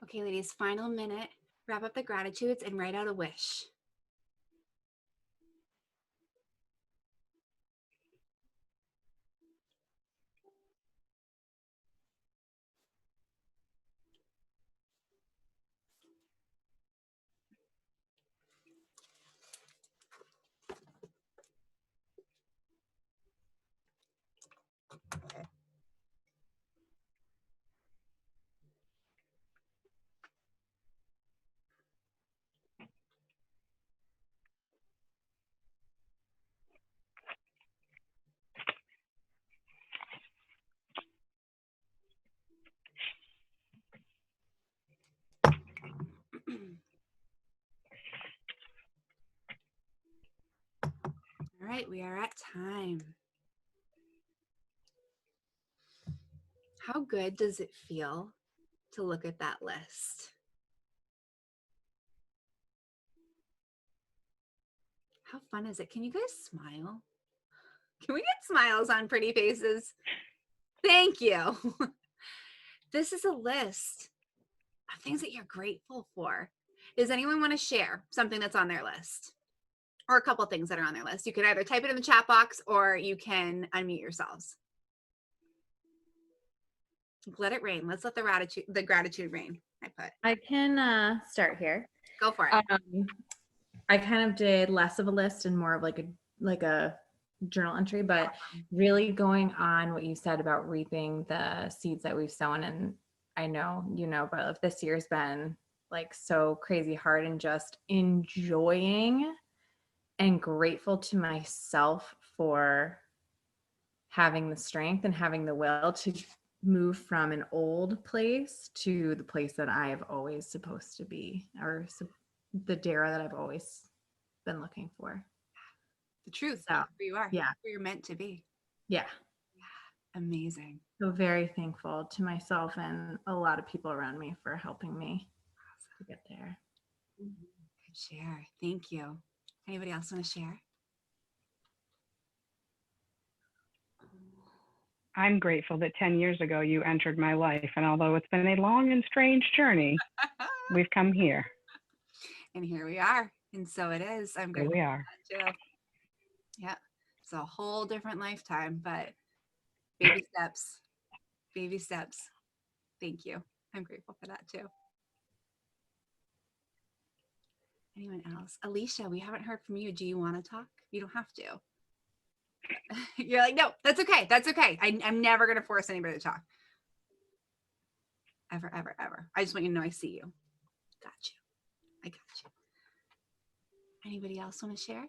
Okay, ladies, final minute. Wrap up the gratitudes and write out a wish. All right, we are at time. How good does it feel to look at that list? How fun is it? Can you guys smile? Can we get smiles on pretty faces? Thank you. This is a list of things that you're grateful for. Does anyone want to share something that's on their list? Or a couple things that are on their list? You can either type it in the chat box or you can unmute yourselves. Let it rain. Let's let the gratitude rain. I can start here. Go for it. I kind of did less of a list and more of like a journal entry, but really going on what you said about reaping the seeds that we've sown. And I know, but if this year's been like so crazy hard, and just enjoying and grateful to myself for having the strength and having the will to move from an old place to the place that I've always supposed to be, or the Dara that I've always been looking for. The truth, So, where you are, yeah, where you're meant to be. Yeah. Amazing. So very thankful to myself and a lot of people around me for helping me to get there. Good share. Thank you. Anybody else want to share? I'm grateful that 10 years ago you entered my life. And although it's been a long and strange journey, we've come here. And here we are. And so it is. I'm Here grateful we are. for that too. Yeah. It's a whole different lifetime, but baby steps. Baby steps. Thank you. I'm grateful for that too. Anyone else? Alicia, we haven't heard from you. Do you want to talk? You don't have to. You're like, no, that's okay. That's okay. I'm never going to force anybody to talk. Ever, ever, ever. I just want you to know I see you. Got you. I got you. Anybody else want to share?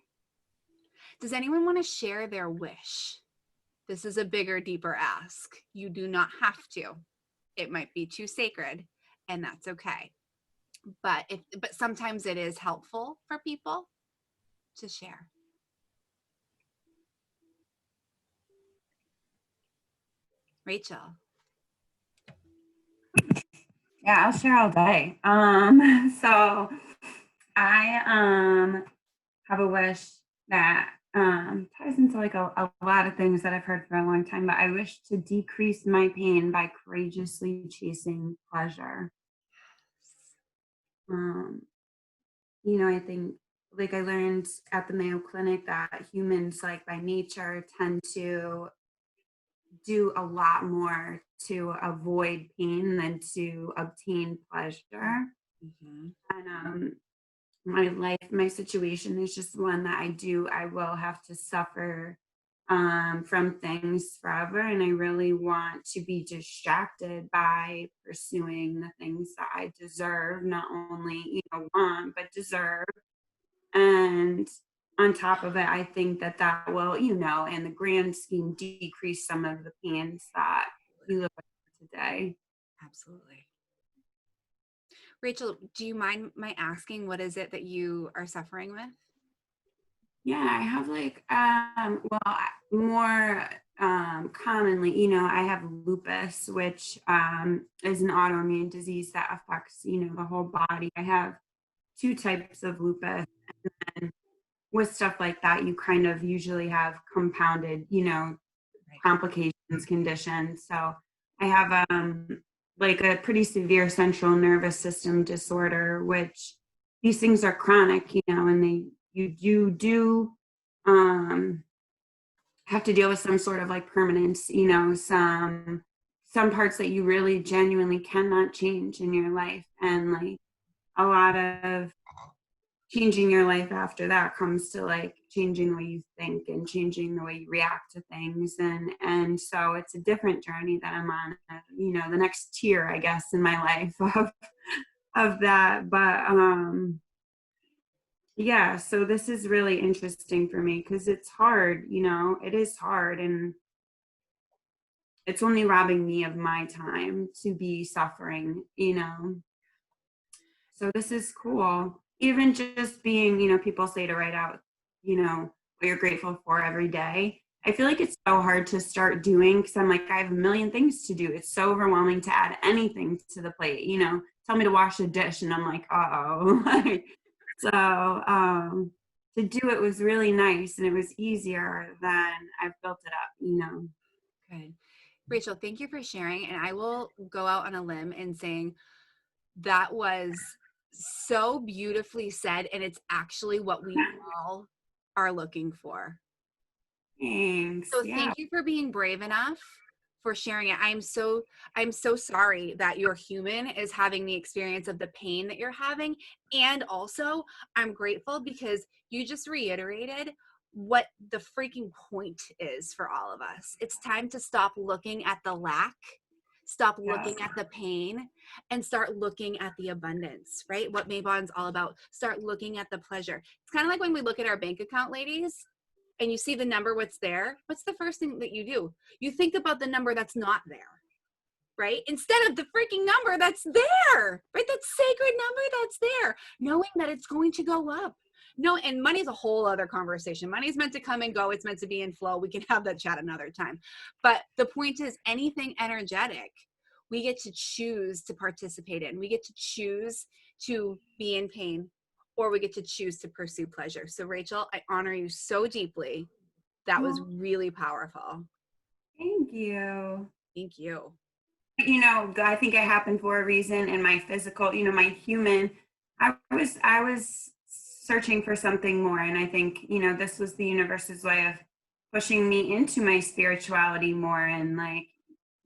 Does anyone want to share their wish? This is a bigger, deeper ask. You do not have to. It might be too sacred, and that's okay. But sometimes it is helpful for people to share. Rachel. Yeah, I'll share all day. So I have a wish that ties into like a lot of things that I've heard for a long time, but I wish to decrease my pain by courageously chasing pleasure. I think like I learned at the Mayo Clinic that humans like by nature tend to do a lot more to avoid pain than to obtain pleasure. And my situation is just one that I will have to suffer from things forever. And I really want to be distracted by pursuing the things that I deserve, not only, want, but deserve. And on top of it, I think that will, in the grand scheme, decrease some of the pains that we live with today. Absolutely. Rachel, do you mind my asking, what is it that you are suffering with? Yeah, I have like, more commonly, I have lupus, which is an autoimmune disease that affects, the whole body. I have 2 types of lupus. And with stuff like that, you kind of usually have compounded, complications, conditions. So I have like a pretty severe central nervous system disorder, which these things are chronic, and you do have to deal with some sort of like permanence, some parts that you really genuinely cannot change in your life. And like a lot of changing your life after that comes to like changing the way you think and changing the way you react to things. And so it's a different journey that I'm on, the next tier, I guess, in my life of that. But yeah, so this is really interesting for me because it's hard, it is hard, and it's only robbing me of my time to be suffering, So this is cool. Even just being, people say to write out, what you're grateful for every day. I feel like it's so hard to start doing because I'm like, I have a million things to do. It's so overwhelming to add anything to the plate, tell me to wash a dish and I'm like, uh-oh. So to do it was really nice, and it was easier than I've built it up, Good. Rachel, thank you for sharing. And I will go out on a limb and saying that was so beautifully said. And it's actually what we all are looking for. Thanks. So Yeah. thank you for being brave enough for sharing it. I'm so sorry that your human is having the experience of the pain that you're having. And also I'm grateful because you just reiterated what the freaking point is for all of us. It's time to stop looking at the lack, stop looking at the pain, and start looking at the abundance, right? What Mabon's all about. Start looking at the pleasure. It's kind of like when we look at our bank account, ladies, and you see the number, what's there, what's the first thing that you do? You think about the number that's not there, right? Instead of the freaking number that's there, right? That sacred number that's there, knowing that it's going to go up. No, and money's a whole other conversation. Money's meant to come and go. It's meant to be in flow. We can have that chat another time. But the point is, anything energetic, we get to choose to participate in. We get to choose to be in pain, or we get to choose to pursue pleasure. So Rachel, I honor you so deeply. That was really powerful. Thank you. Thank you. I think it happened for a reason, and my physical, my human, I was searching for something more. And I think, this was the universe's way of pushing me into my spirituality more. And like,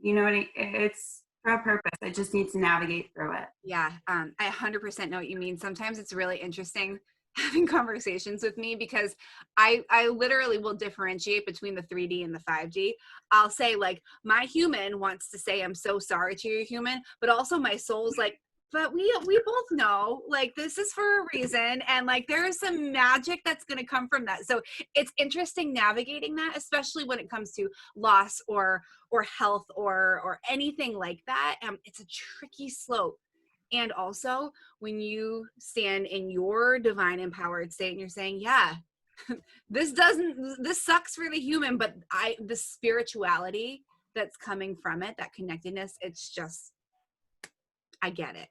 it's for a purpose. I just need to navigate through it. Yeah, I 100% know what you mean. Sometimes it's really interesting having conversations with me because I literally will differentiate between the 3D and the 5D. I'll say like, my human wants to say, I'm so sorry to your human, but also my soul's like, but we both know like this is for a reason, and like there is some magic that's going to come from that. So it's interesting navigating that, especially when it comes to loss or health or anything like that. It's a tricky slope. And also when you stand in your divine empowered state and you're saying, yeah, this sucks for the human, but the spirituality that's coming from it, that connectedness, it's just, I get it.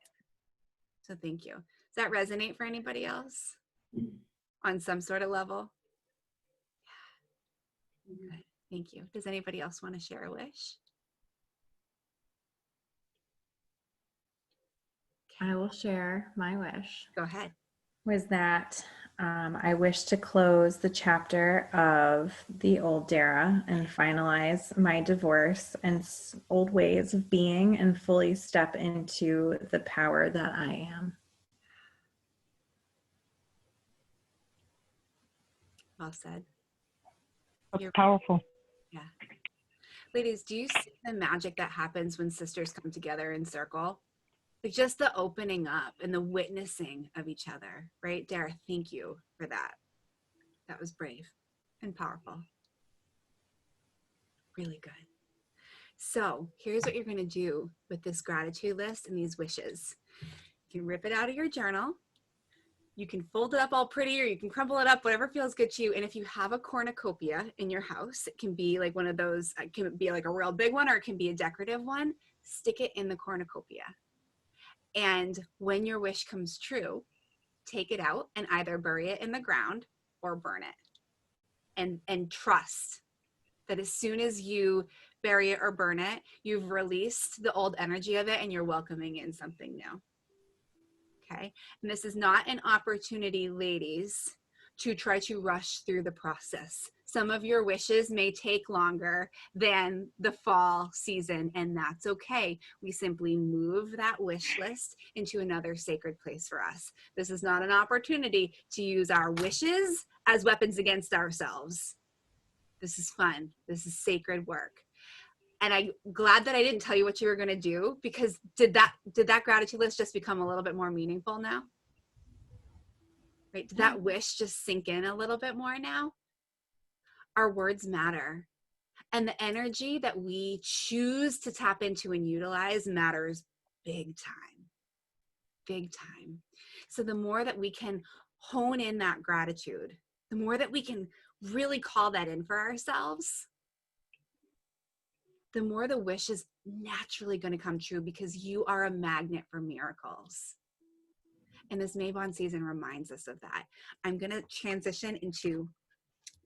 So thank you. Does that resonate for anybody else on some sort of level? Yeah. Good. Thank you. Does anybody else want to share a wish? I will share my wish. Go ahead. Was that I wish to close the chapter of the old Dara and finalize my divorce and old ways of being and fully step into the power that I am. Well said. That's powerful. Yeah. Ladies, do you see the magic that happens when sisters come together in circle? Like just the opening up and the witnessing of each other, right? Dara, thank you for that. That was brave and powerful. Really good. So here's what you're going to do with this gratitude list and these wishes. You can rip it out of your journal. You can fold it up all pretty, or you can crumple it up, whatever feels good to you. And if you have a cornucopia in your house, it can be like one of those, it can be like a real big one, or it can be a decorative one. Stick it in the cornucopia. And when your wish comes true, take it out and either bury it in the ground or burn it. And trust that as soon as you bury it or burn it. You've released the old energy of it and you're welcoming in something new. Okay. And this is not an opportunity, ladies, to try to rush through the process. Some of your wishes may take longer than the fall season, and that's okay. We simply move that wish list into another sacred place for us. This is not an opportunity to use our wishes as weapons against ourselves. This is fun. This is sacred work. And I'm glad that I didn't tell you what you were going to do, because did that gratitude list just become a little bit more meaningful now? Right? Did that wish just sink in a little bit more now? Our words matter. And the energy that we choose to tap into and utilize matters big time. Big time. So the more that we can hone in that gratitude, the more that we can really call that in for ourselves, the more the wish is naturally going to come true, because you are a magnet for miracles. And this Mabon season reminds us of that. I'm going to transition into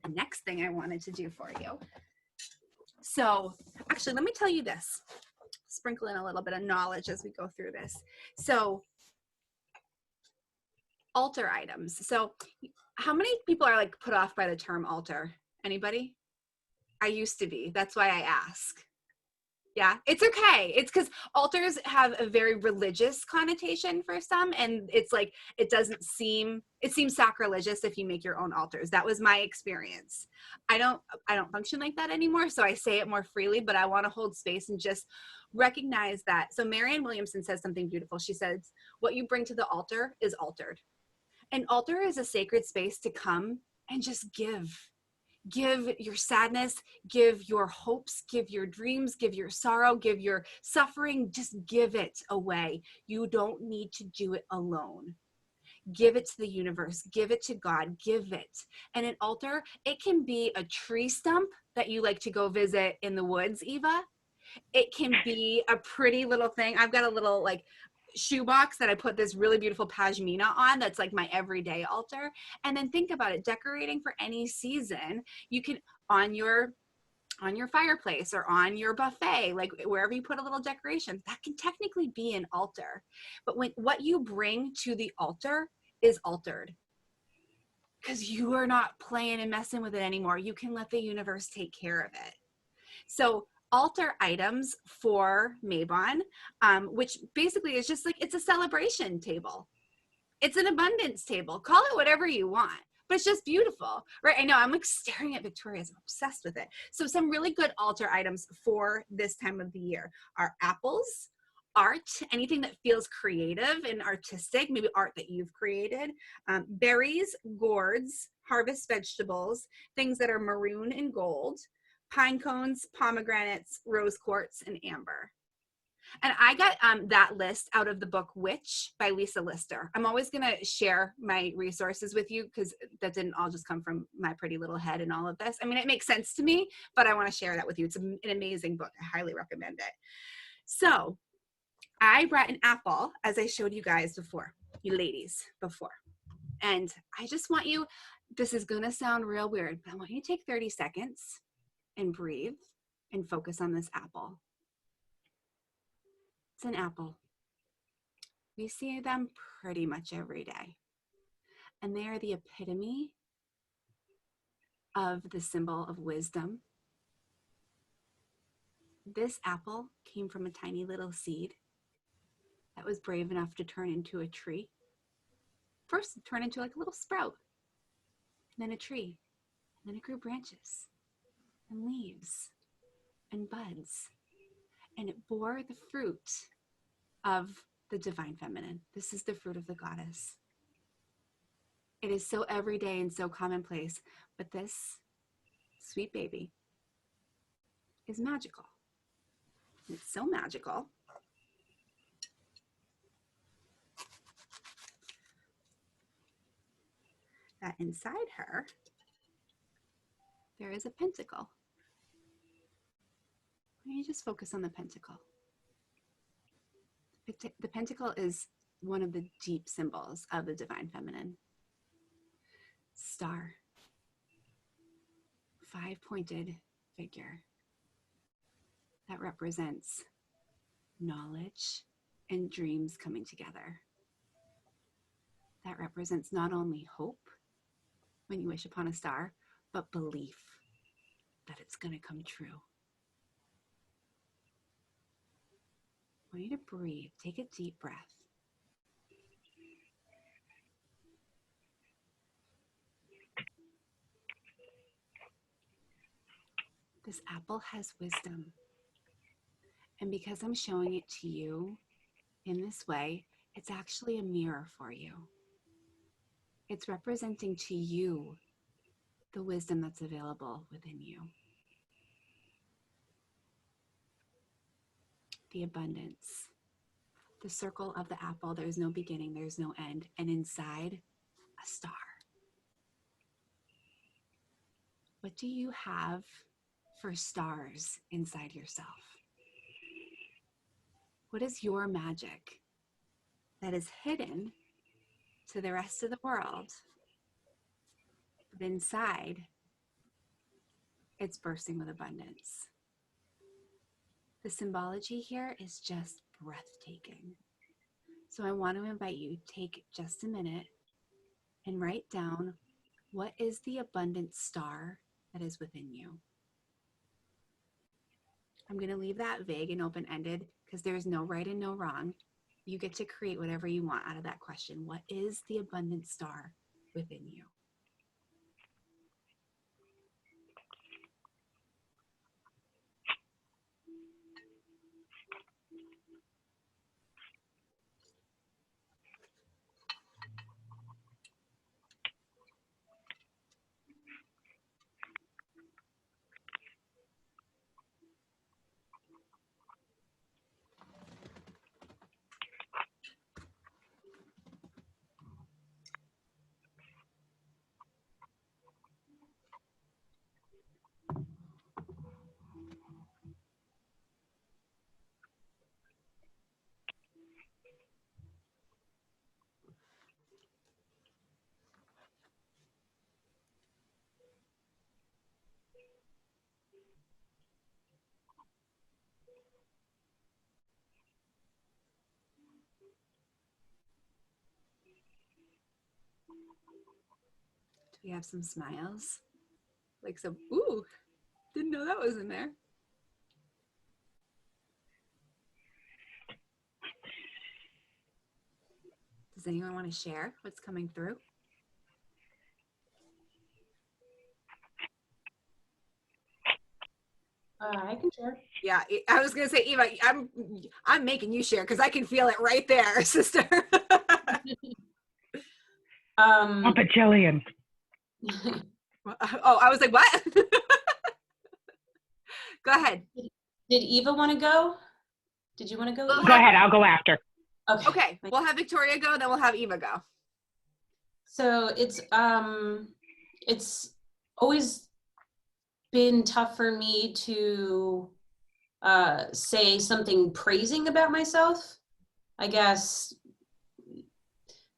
the next thing I wanted to do for you. So actually, let me tell you this. Sprinkle in a little bit of knowledge as we go through this. So altar items. So how many people are like put off by the term altar? Anybody? I used to be. That's why I ask. Yeah, it's okay. It's because altars have a very religious connotation for some, and it's like it seems sacrilegious if you make your own altars. That was my experience. I don't function like that anymore, so I say it more freely, but I want to hold space and just recognize that. So Marianne Williamson says something beautiful. She says, what you bring to the altar is altered. An altar is a sacred space to come and just give. Give your sadness, give your hopes, give your dreams, give your sorrow, give your suffering, just give it away. You don't need to do it alone. Give it to the universe, give it to God, give it. And an altar, it can be a tree stump that you like to go visit in the woods, Eva. It can be a pretty little thing. I've got a little like shoebox that I put this really beautiful pashmina on that's like my everyday altar. And then think about it, decorating for any season, you can on your fireplace or on your buffet, like wherever you put a little decoration, that can technically be an altar. But what you bring to the altar is altered, because you are not playing and messing with it anymore. You can let the universe take care of it. So altar items for Mabon, which basically is just like, it's a celebration table. It's an abundance table. Call it whatever you want, but it's just beautiful, right? I know, I'm like staring at Victoria's, I'm obsessed with it. So some really good altar items for this time of the year are apples, art, anything that feels creative and artistic, maybe art that you've created, berries, gourds, harvest vegetables, things that are maroon and gold, pine cones, pomegranates, rose quartz, and amber. And I got that list out of the book Witch by Lisa Lister. I'm always going to share my resources with you, because that didn't all just come from my pretty little head and all of this. I mean, it makes sense to me, but I want to share that with you. It's an amazing book. I highly recommend it. So I brought an apple, as I showed you guys before, you ladies before. And I just want you, this is going to sound real weird, but I want you to take 30 seconds and breathe and focus on this apple. It's an apple. We see them pretty much every day. And they are the epitome of the symbol of wisdom. This apple came from a tiny little seed that was brave enough to turn into a tree. First, it turned into like a little sprout, and then a tree, and then it grew branches and leaves and buds, and it bore the fruit of the divine feminine. This is the fruit of the goddess. It is so everyday and so commonplace, but this sweet baby is magical. And it's so magical that inside her, there is a pentacle. You just focus on the pentacle. The pentacle is one of the deep symbols of the divine feminine. Star, 5-pointed figure. that represents knowledge and dreams coming together. That represents not only hope when you wish upon a star, but belief that it's going to come true. I want you to breathe. Take a deep breath. This apple has wisdom. And because I'm showing it to you in this way, it's actually a mirror for you. It's representing to you the wisdom that's available within you. The abundance. The circle of the apple, there's no beginning, there's no end. And inside, a star. What do you have for stars inside yourself? What is your magic that is hidden to the rest of the world? But inside, it's bursting with abundance. The symbology here is just breathtaking. So I want to invite you to take just a minute and write down, what is the abundant star that is within you? I'm going to leave that vague and open-ended because there's no right and no wrong. You get to create whatever you want out of that question. What is the abundant star within you? Do we have some smiles? Like some, ooh, didn't know that was in there. Does anyone want to share what's coming through? I can share. Yeah, I was gonna say, Eva, I'm making you share because I can feel it right there, sister. Up a Jillian. Oh, I was like, what? Go ahead. Did Eva want to go? Did you want to go? Eva? Go ahead, I'll go after. Okay, we'll have Victoria go, then we'll have Eva go. So it's always been tough for me to say something praising about myself. I guess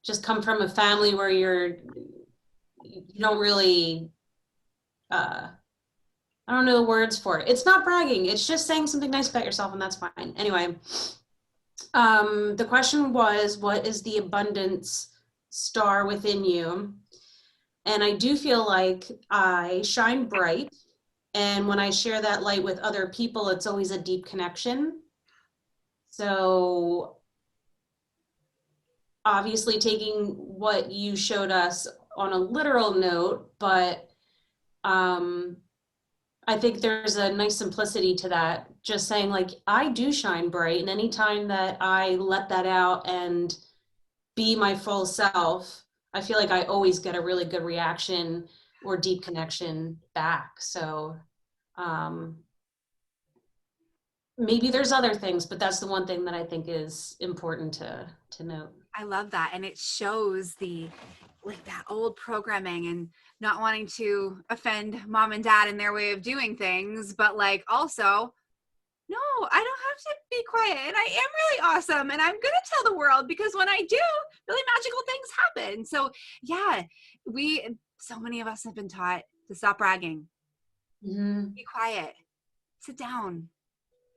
just come from a family where you don't really, I don't know the words for it. It's not bragging. It's just saying something nice about yourself, and that's fine. Anyway, the question was, what is the abundance star within you? And I do feel like I shine bright. And when I share that light with other people, it's always a deep connection. So obviously taking what you showed us on a literal note, but I think there's a nice simplicity to that. Just saying, like, I do shine bright, and anytime that I let that out and be my full self, I feel like I always get a really good reaction or deep connection back. So maybe there's other things, but that's the one thing that I think is important to note. I love that. And it shows that old programming and not wanting to offend mom and dad in their way of doing things, but like also, no, I don't have to be quiet, and I am really awesome, and I'm going to tell the world, because when I do, really magical things happen. So yeah, so many of us have been taught to stop bragging, be quiet, sit down,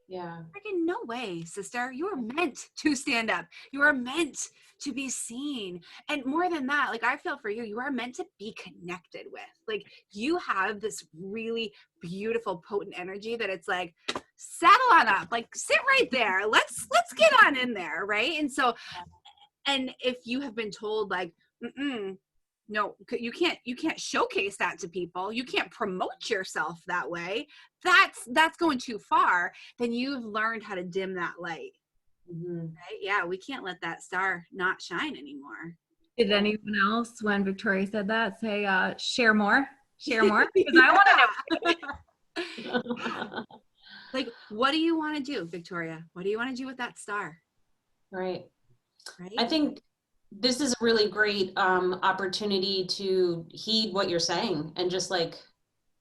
Yeah. Freaking no way, sister. You are meant to stand up. You are meant to be seen. And more than that, like I feel for you, you are meant to be connected with. Like you have this really beautiful, potent energy that it's like, saddle on up, like sit right there. Let's get on in there, right? And so, and if you have been told like, no, you can't showcase that to people. You can't promote yourself that way. That's going too far. Then you've learned how to dim that light. Right? Yeah, we can't let that star not shine anymore. Did anyone else, when Victoria said that, say, share more? Share more? Because I want to know. Like, what do you want to do, Victoria? What do you want to do with that star? Right. Right. I think this is a really great opportunity to heed what you're saying and just like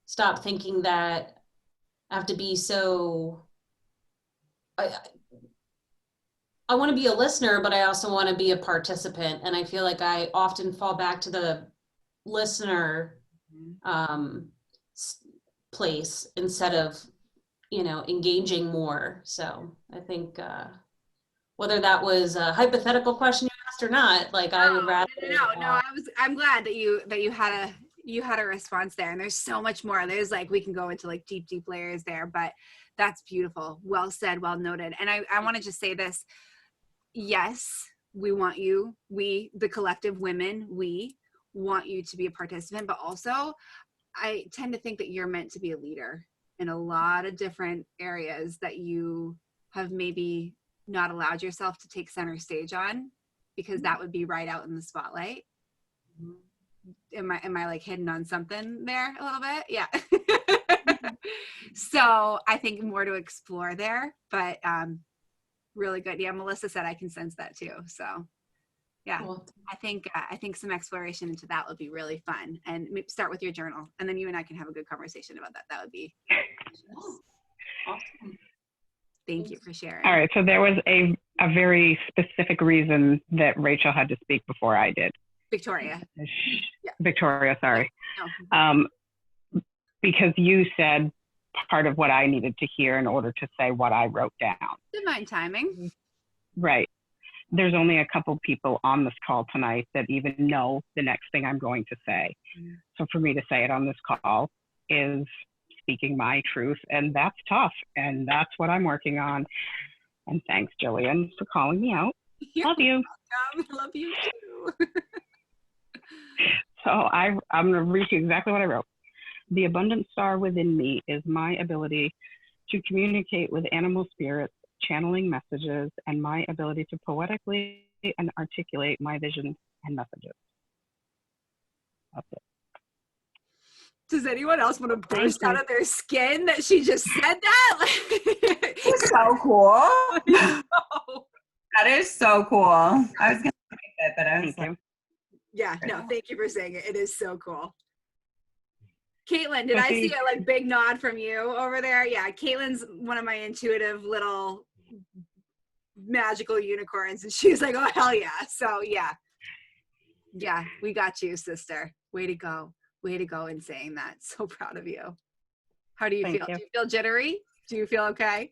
stop thinking that I have to be so. I want to be a listener, but I also want to be a participant. And I feel like I often fall back to the listener place instead of, engaging more. So I think whether that was a hypothetical question you asked or not, like I would rather. No. I'm glad that you had a response there. And there's so much more. There's like, we can go into like deep layers there, but that's beautiful. Well said, well noted. And I want to just say this. Yes, we want you, the collective women, we want you to be a participant, but also I tend to think that you're meant to be a leader in a lot of different areas that you have maybe not allowed yourself to take center stage on, because that would be right out in the spotlight. Am I like hidden on something there a little bit? Yeah. So I think more to explore there, but really good. Yeah, Melissa said I can sense that too. So yeah, cool. I think some exploration into that would be really fun, and maybe start with your journal, and then you and I can have a good conversation about that. That would be awesome. Thank you for sharing. All right, so there was a very specific reason that Rachel had to speak before I did. Victoria. Yeah. Victoria, sorry. No. Because you said part of what I needed to hear in order to say what I wrote down. Divine timing. Right. There's only a couple people on this call tonight that even know the next thing I'm going to say. So for me to say it on this call is speaking my truth, and that's tough, and that's what I'm working on. And thanks, Jillian, for calling me out. Love you. Love you too. So I'm going to read you exactly what I wrote. The abundant star within me is my ability to communicate with animal spirits, channeling messages, and my ability to poetically and articulate my visions and messages. That's it. Does anyone else want to burst out of their skin that she just said that? It's so cool. That is so cool. I was going to say that, but I was like, yeah, no, thank you for saying it. It is so cool. Caitlin, did I see a like big nod from you over there? Yeah, Caitlin's one of my intuitive little magical unicorns, and she's like, oh, hell yeah. So yeah, we got you, sister. Way to go in saying that. So proud of you. How do you feel? Do you feel jittery? Do you feel okay?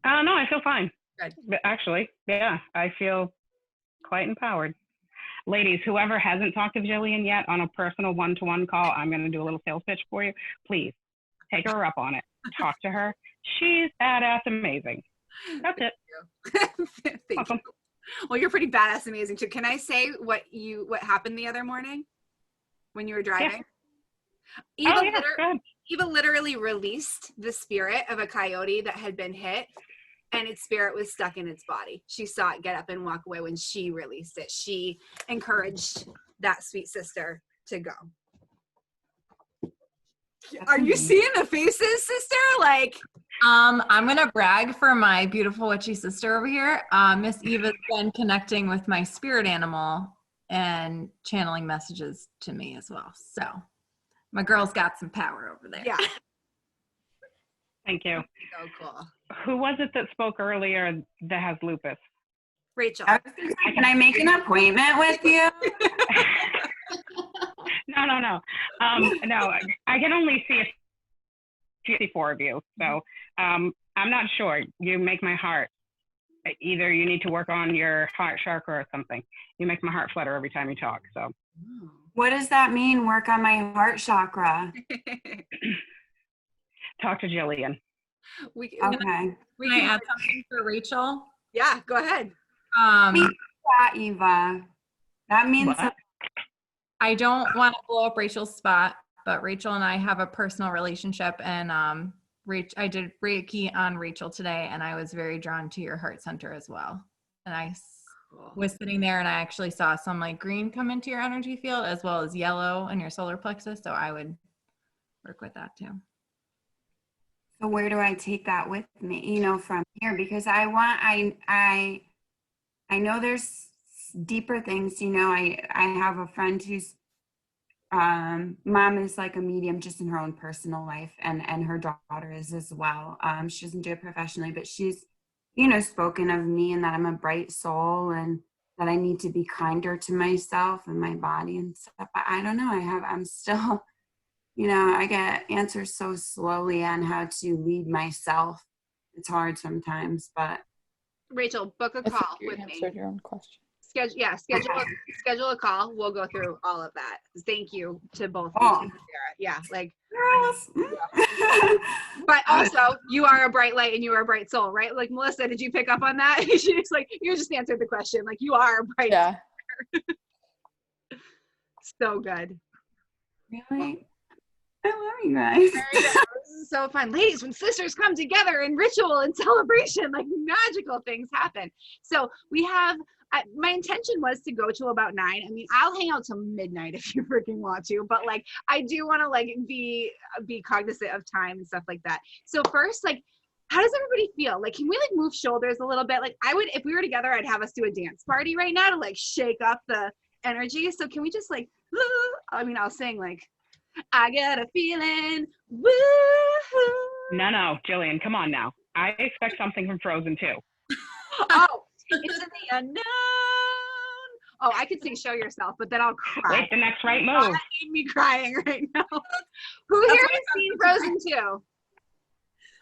No, I feel fine. Good. But actually, yeah, I feel quite empowered. Ladies, whoever hasn't talked to Jillian yet on a personal one-to-one call, I'm going to do a little sales pitch for you. Please take her up on it. Talk to her. She's badass amazing. That's it. Thank you. Well, you're pretty badass amazing too. Can I say what happened the other morning when you were driving? Yeah. Eva literally released the spirit of a coyote that had been hit, and its spirit was stuck in its body. She saw it get up and walk away when she released it. She encouraged that sweet sister to go. Are you seeing the faces, sister? Like, I'm gonna brag for my beautiful witchy sister over here. Miss Eva's been connecting with my spirit animal and channeling messages to me as well. So my girl's got some power over there. Yeah. Thank you. So cool. Who was it that spoke earlier that has lupus? Rachel. I was gonna say, can I make an appointment with you? No. No, I can only see if 4 of you. So I'm not sure. You make my heart. Either you need to work on your heart chakra or something. You make my heart flutter every time you talk. So What does that mean? Work on my heart chakra. talk to Jillian. We Okay. Can I add something for Rachel? Yeah, go ahead. Yeah, Eva. That means What? I don't want to blow up Rachel's spot, but Rachel and I have a personal relationship, and I did Reiki on Rachel today, and I was very drawn to your heart center as well. And I was sitting there, and I actually saw some like green come into your energy field as well as yellow in your solar plexus. So I would work with that too. So where do I take that with me, you know, from here? Because I know there's deeper things, you know. I have a friend whose mom is like a medium just in her own personal life, and her daughter is as well. She doesn't do it professionally, but she's, you know, spoken of me and that I'm a bright soul and that I need to be kinder to myself and my body and stuff. But I don't know. I'm still, you know, I get answers so slowly on how to lead myself. It's hard sometimes, but Rachel, book a call with me. answered your own question. Schedule a call. We'll go through all of that. Thank you to both of Oh. you, Sarah. Yeah, like, girls. but also you are a bright light and you are a bright soul, right? Like, Melissa, did you pick up on that? She's like, you just answered the question. Like, you are a bright Yeah. so good. Really? I love you guys. This is so fun. Ladies, when sisters come together in ritual and celebration, like magical things happen. So we have, my intention was to go to about 9. I mean, I'll hang out till midnight if you freaking want to, but like, I do want to like be cognizant of time and stuff like that. So first, like, how does everybody feel? Like, can we like move shoulders a little bit? Like, I would, if we were together, I'd have us do a dance party right now to like shake up the energy. So can we just like, I mean, I'll sing like, I got a feeling, woo-hoo. No, Jillian, come on now. I expect something from Frozen too. Oh, it's in the unknown. Oh, I could sing Show Yourself, but then I'll cry. Wait, the next right Oh, move. that made me crying right now. Who here has seen Frozen 2?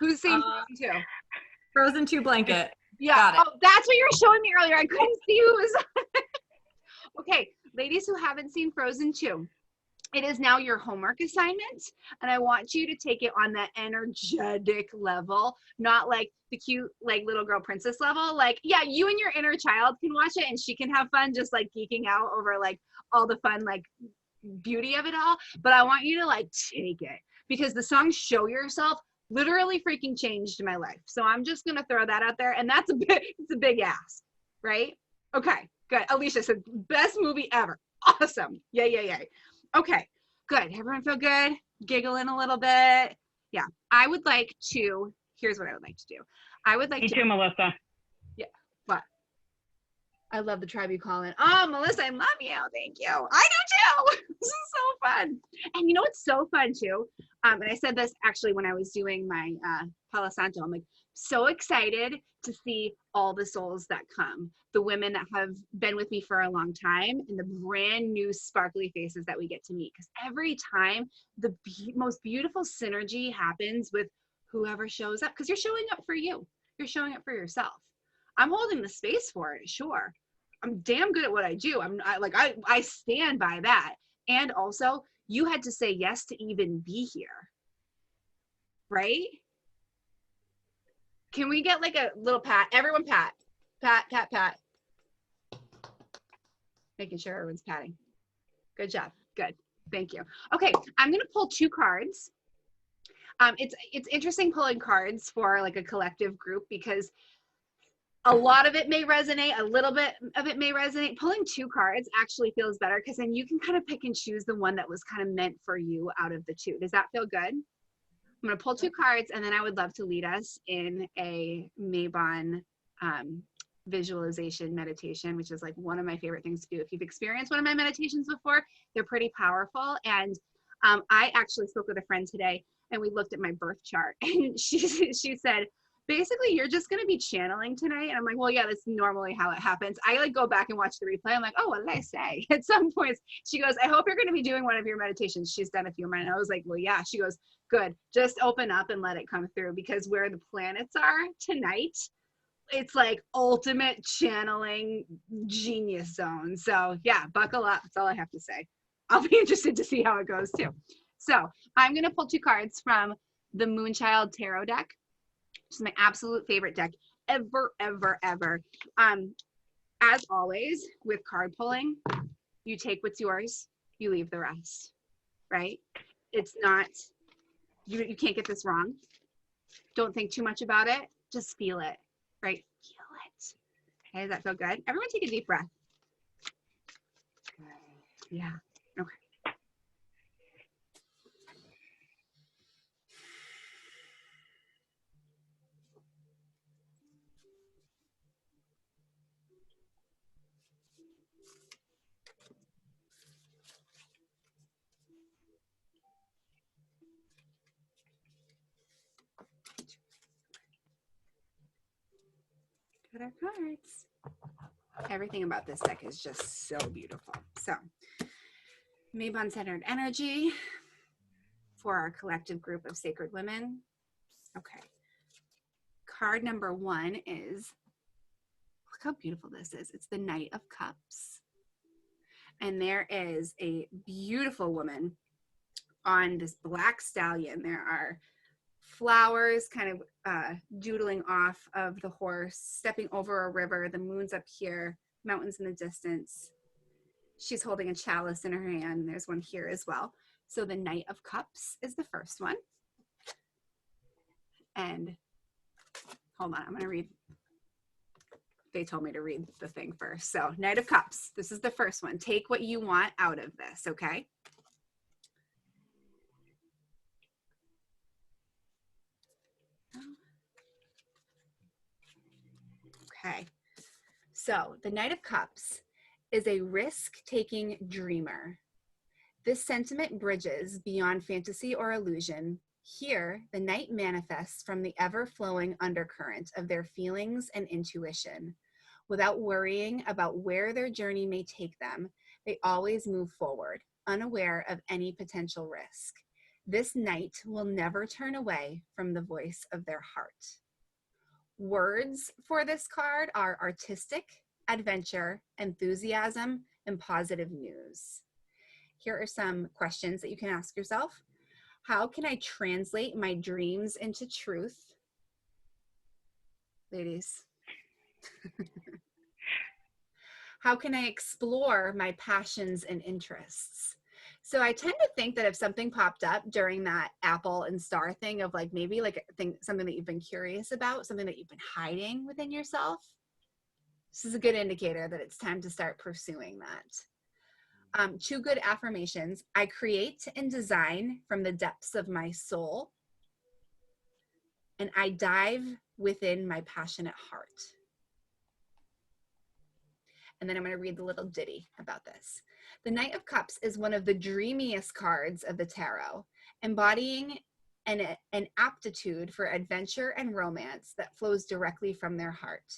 Who's seen Frozen 2? Frozen 2 blanket. Yeah. Got it. Oh, that's what you were showing me earlier. I couldn't see who was. Okay, ladies who haven't seen Frozen 2. It is now your homework assignment, and I want you to take it on that energetic level, not like the cute, like little girl princess level. Like, yeah, you and your inner child can watch it and she can have fun just like geeking out over like all the fun, like beauty of it all. But I want you to like take it, because the song Show Yourself literally freaking changed my life. So I'm just going to throw that out there. And that's it's a big ask, right? Okay, good. Alicia said, best movie ever. Awesome. Yay. Okay, good. Everyone feel good? Giggling a little bit? Yeah. I would like to, here's what I would like to do. I would like Me to. too, Melissa. Yeah, what? I love the tribe you call in. Oh, Melissa, I love you. Thank you. I do too. This is so fun. And you know what's so fun too? And I said this actually when I was doing my Palo Santo. I'm like, so excited to see all the souls that come, the women that have been with me for a long time, and the brand new sparkly faces that we get to meet. Because every time the most beautiful synergy happens with whoever shows up, because you're showing up for you. You're showing up for yourself. I'm holding the space for it, sure. I'm damn good at what I do. I stand by that. And also, you had to say yes to even be here, right? Can we get like a little pat? Everyone pat. Pat. Making sure everyone's patting. Good job. Good. Thank you. Okay, I'm going to pull 2 cards. It's interesting pulling cards for like a collective group, because a lot of it may resonate, a little bit of it may resonate. Pulling 2 cards actually feels better, because then you can kind of pick and choose the one that was kind of meant for you out of the 2. Does that feel good? I'm going to pull 2 cards, and then I would love to lead us in a Mabon visualization meditation, which is like one of my favorite things to do. If you've experienced one of my meditations before, they're pretty powerful. And I actually spoke with a friend today, and we looked at my birth chart, and she said, basically you're just going to be channeling tonight. And I'm like, well, yeah, that's normally how it happens. I like go back and watch the replay. I'm like, oh, what did I say? At some points she goes, I hope you're going to be doing one of your meditations. She's done a few of mine. I was like, well, yeah. She goes, good. Just open up and let it come through, because where the planets are tonight, it's like ultimate channeling genius zone. So yeah, buckle up. That's all I have to say. I'll be interested to see how it goes too. So I'm going to pull 2 cards from the Moonchild Tarot deck, which is my absolute favorite deck ever, ever, ever. As always with card pulling, you take what's yours, you leave the rest, right? It's not, you can't get this wrong. Don't think too much about it. Just feel it, right? Feel it. Okay, does that feel good? Everyone take a deep breath. Yeah, okay. Got our cards. Everything about this deck is just so beautiful. So, Mabon centered energy for our collective group of sacred women. Okay. Card number 1 is, look how beautiful this is. It's the Knight of Cups. And there is a beautiful woman on this black stallion. There are flowers kind of doodling off of the horse, stepping over a river. The moon's up here, mountains in the distance. She's holding a chalice in her hand. There's one here as well. So the Knight of Cups is the first one. And hold on, I'm going to read. They told me to read the thing first. So Knight of Cups, this is the first one. Take what you want out of this, okay? Okay, so the Knight of Cups is a risk-taking dreamer. This sentiment bridges beyond fantasy or illusion. Here, the knight manifests from the ever-flowing undercurrent of their feelings and intuition. Without worrying about where their journey may take them, they always move forward, unaware of any potential risk. This knight will never turn away from the voice of their heart. Words for this card are artistic, adventure, enthusiasm, and positive news. Here are some questions that you can ask yourself. How can I translate my dreams into truth? Ladies. How can I explore my passions and interests? So I tend to think that if something popped up during that apple and star thing of like maybe like something that you've been curious about, something that you've been hiding within yourself, this is a good indicator that it's time to start pursuing that. 2 good affirmations. I create and design from the depths of my soul, and I dive within my passionate heart. And then I'm going to read the little ditty about this. The Knight of Cups is one of the dreamiest cards of the tarot, embodying an aptitude for adventure and romance that flows directly from their heart.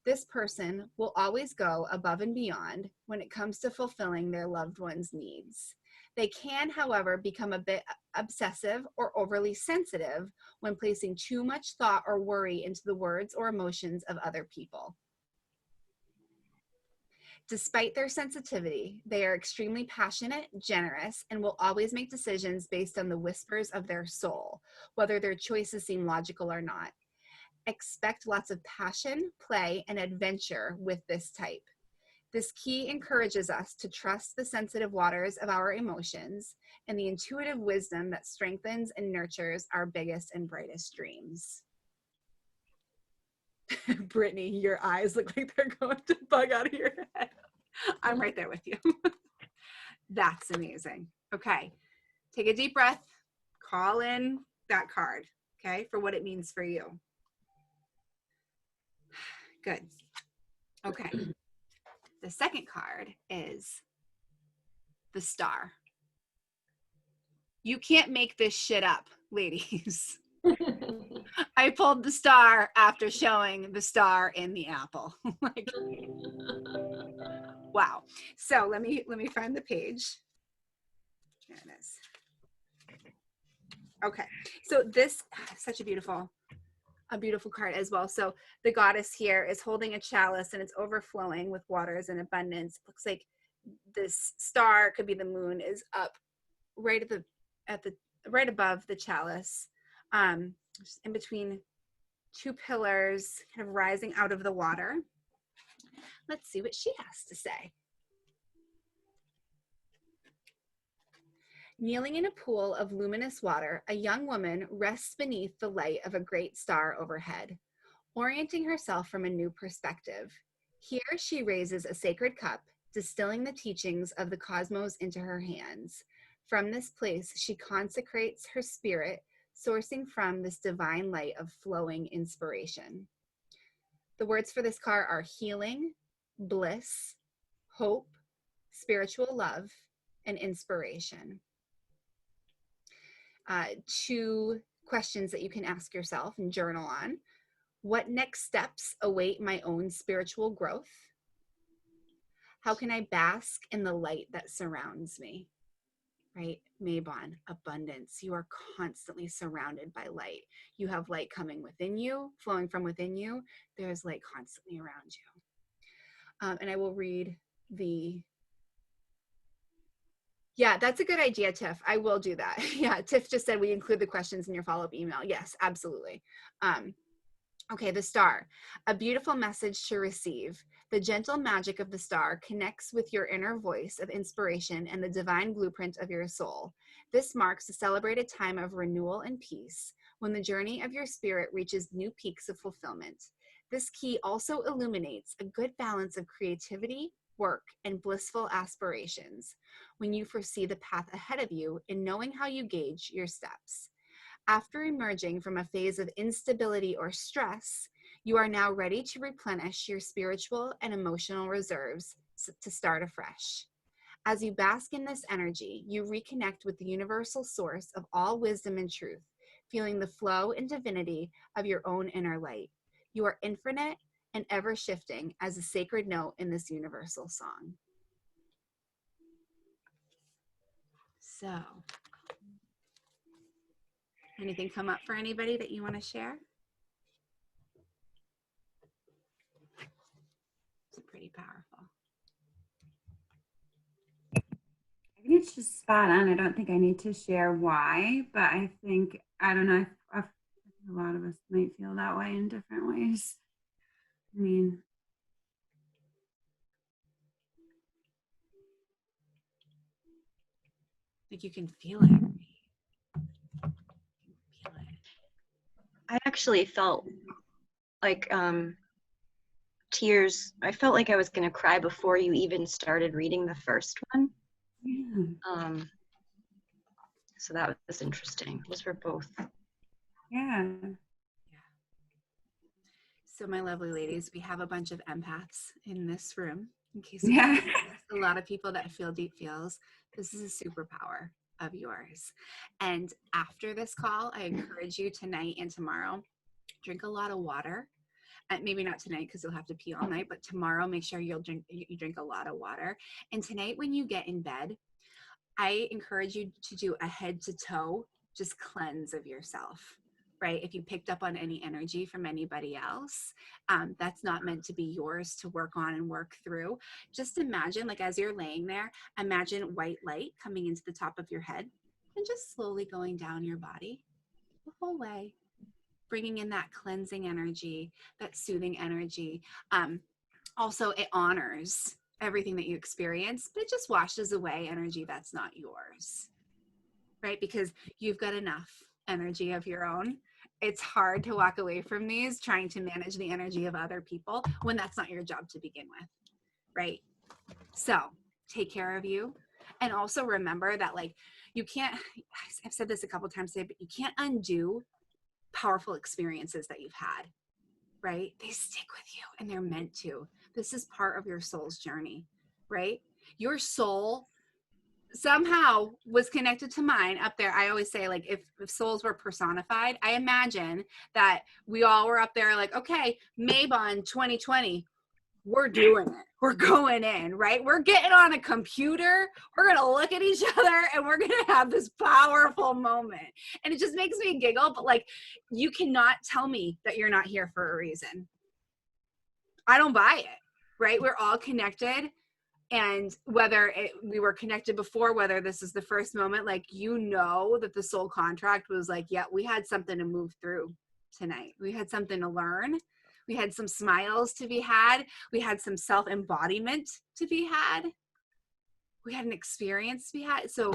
This person will always go above and beyond when it comes to fulfilling their loved one's needs. They can, however, become a bit obsessive or overly sensitive when placing too much thought or worry into the words or emotions of other people. Despite their sensitivity, they are extremely passionate, generous, and will always make decisions based on the whispers of their soul, whether their choices seem logical or not. Expect lots of passion, play, and adventure with this type. This key encourages us to trust the sensitive waters of our emotions and the intuitive wisdom that strengthens and nurtures our biggest and brightest dreams. Brittany, your eyes look like they're going to bug out of your head. I'm right there with you. That's amazing. Okay, take a deep breath, call in that card, okay, for what it means for you. Good. Okay. The second card is the Star. You can't make this shit up, ladies. I pulled the star after showing the star in the apple. Like, wow. So let me find the page. There it is. Okay. So this such a beautiful card as well. So the goddess here is holding a chalice and it's overflowing with waters in abundance. Looks like this star, could be the moon, is up right at the right above the chalice, just in between two pillars, kind of rising out of the water. Let's see what she has to say. Kneeling in a pool of luminous water, a young woman rests beneath the light of a great star overhead, orienting herself from a new perspective. Here she raises a sacred cup, distilling the teachings of the cosmos into her hands. From this place, she consecrates her spirit, sourcing from this divine light of flowing inspiration. The words for this card are healing, bliss, hope, spiritual love, and inspiration. Two questions that you can ask yourself and journal on. What next steps await my own spiritual growth? How can I bask in the light that surrounds me? Right? Mabon, abundance. You are constantly surrounded by light. You have light coming within you, flowing from within you. There's light constantly around you. And I will read the... Yeah, that's a good idea, Tiff. I will do that. Yeah, Tiff just said we include the questions in your follow-up email. Yes, absolutely. Okay, the star, a beautiful message to receive. The gentle magic of the star connects with your inner voice of inspiration and the divine blueprint of your soul. This marks a celebrated time of renewal and peace, when the journey of your spirit reaches new peaks of fulfillment. This key also illuminates a good balance of creativity, work, and blissful aspirations when you foresee the path ahead of you and knowing how you gauge your steps. After emerging from a phase of instability or stress, you are now ready to replenish your spiritual and emotional reserves to start afresh. As you bask in this energy, you reconnect with the universal source of all wisdom and truth, feeling the flow and divinity of your own inner light. You are infinite and ever shifting as a sacred note in this universal song. So, anything come up for anybody that you want to share? It's pretty powerful. I think it's just spot on. I don't think I need to share why, but I think, I don't know, a lot of us might feel that way in different ways. I mean, like you can feel it. I actually felt like tears. I felt like I was going to cry before you even started reading the first one. yeah. So that was interesting. Those were both. Yeah. So my lovely ladies, we have a bunch of empaths in this room. In case Yeah. a lot of people that feel deep feels, this is a superpower of yours. And after this call, I encourage you tonight and tomorrow, drink a lot of water. And maybe not tonight because you'll have to pee all night, but tomorrow make sure you drink a lot of water. And tonight when you get in bed, I encourage you to do a head to toe just cleanse of yourself. Right? If you picked up on any energy from anybody else, that's not meant to be yours to work on and work through. Just imagine, like as you're laying there, imagine white light coming into the top of your head and just slowly going down your body the whole way, bringing in that cleansing energy, that soothing energy. Also, it honors everything that you experience, but it just washes away energy that's not yours, right? Because you've got enough energy of your own. It's hard to walk away from these trying to manage the energy of other people when that's not your job to begin with, right? So take care of you. And also remember that like you can't, I've said this a couple times today, but you can't undo powerful experiences that you've had, right? They stick with you and they're meant to. This is part of your soul's journey, right? Your soul somehow was connected to mine up there. I always say, like, if souls were personified, I imagine that we all were up there like, okay, Mabon 2020, we're doing it. We're going in, right? We're getting on a computer. We're going to look at each other and we're going to have this powerful moment. And it just makes me giggle. But like, you cannot tell me that you're not here for a reason. I don't buy it, right? We're all connected. And whether we were connected before, whether this is the first moment, like, you know, that the soul contract was like, yeah, we had something to move through tonight. We had something to learn. We had some smiles to be had. We had some self-embodiment to be had. We had an experience to be had. So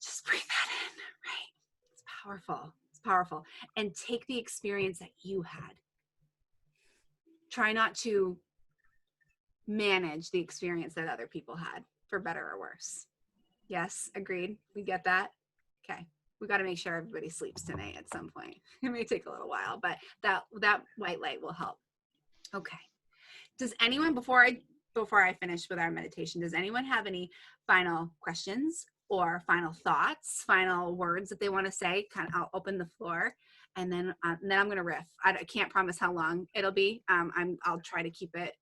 just bring that in, right? It's powerful. It's powerful. And take the experience that you had. Try not to manage the experience that other people had, for better or worse. Yes, agreed. We get that. Okay. We got to make sure everybody sleeps tonight at some point. It may take a little while, but that white light will help. Okay. Does anyone, before I finish with our meditation, does anyone have any final questions or final thoughts, final words that they want to say? I'll open the floor, and then I'm going to riff. I can't promise how long it'll be. I'll try to keep it,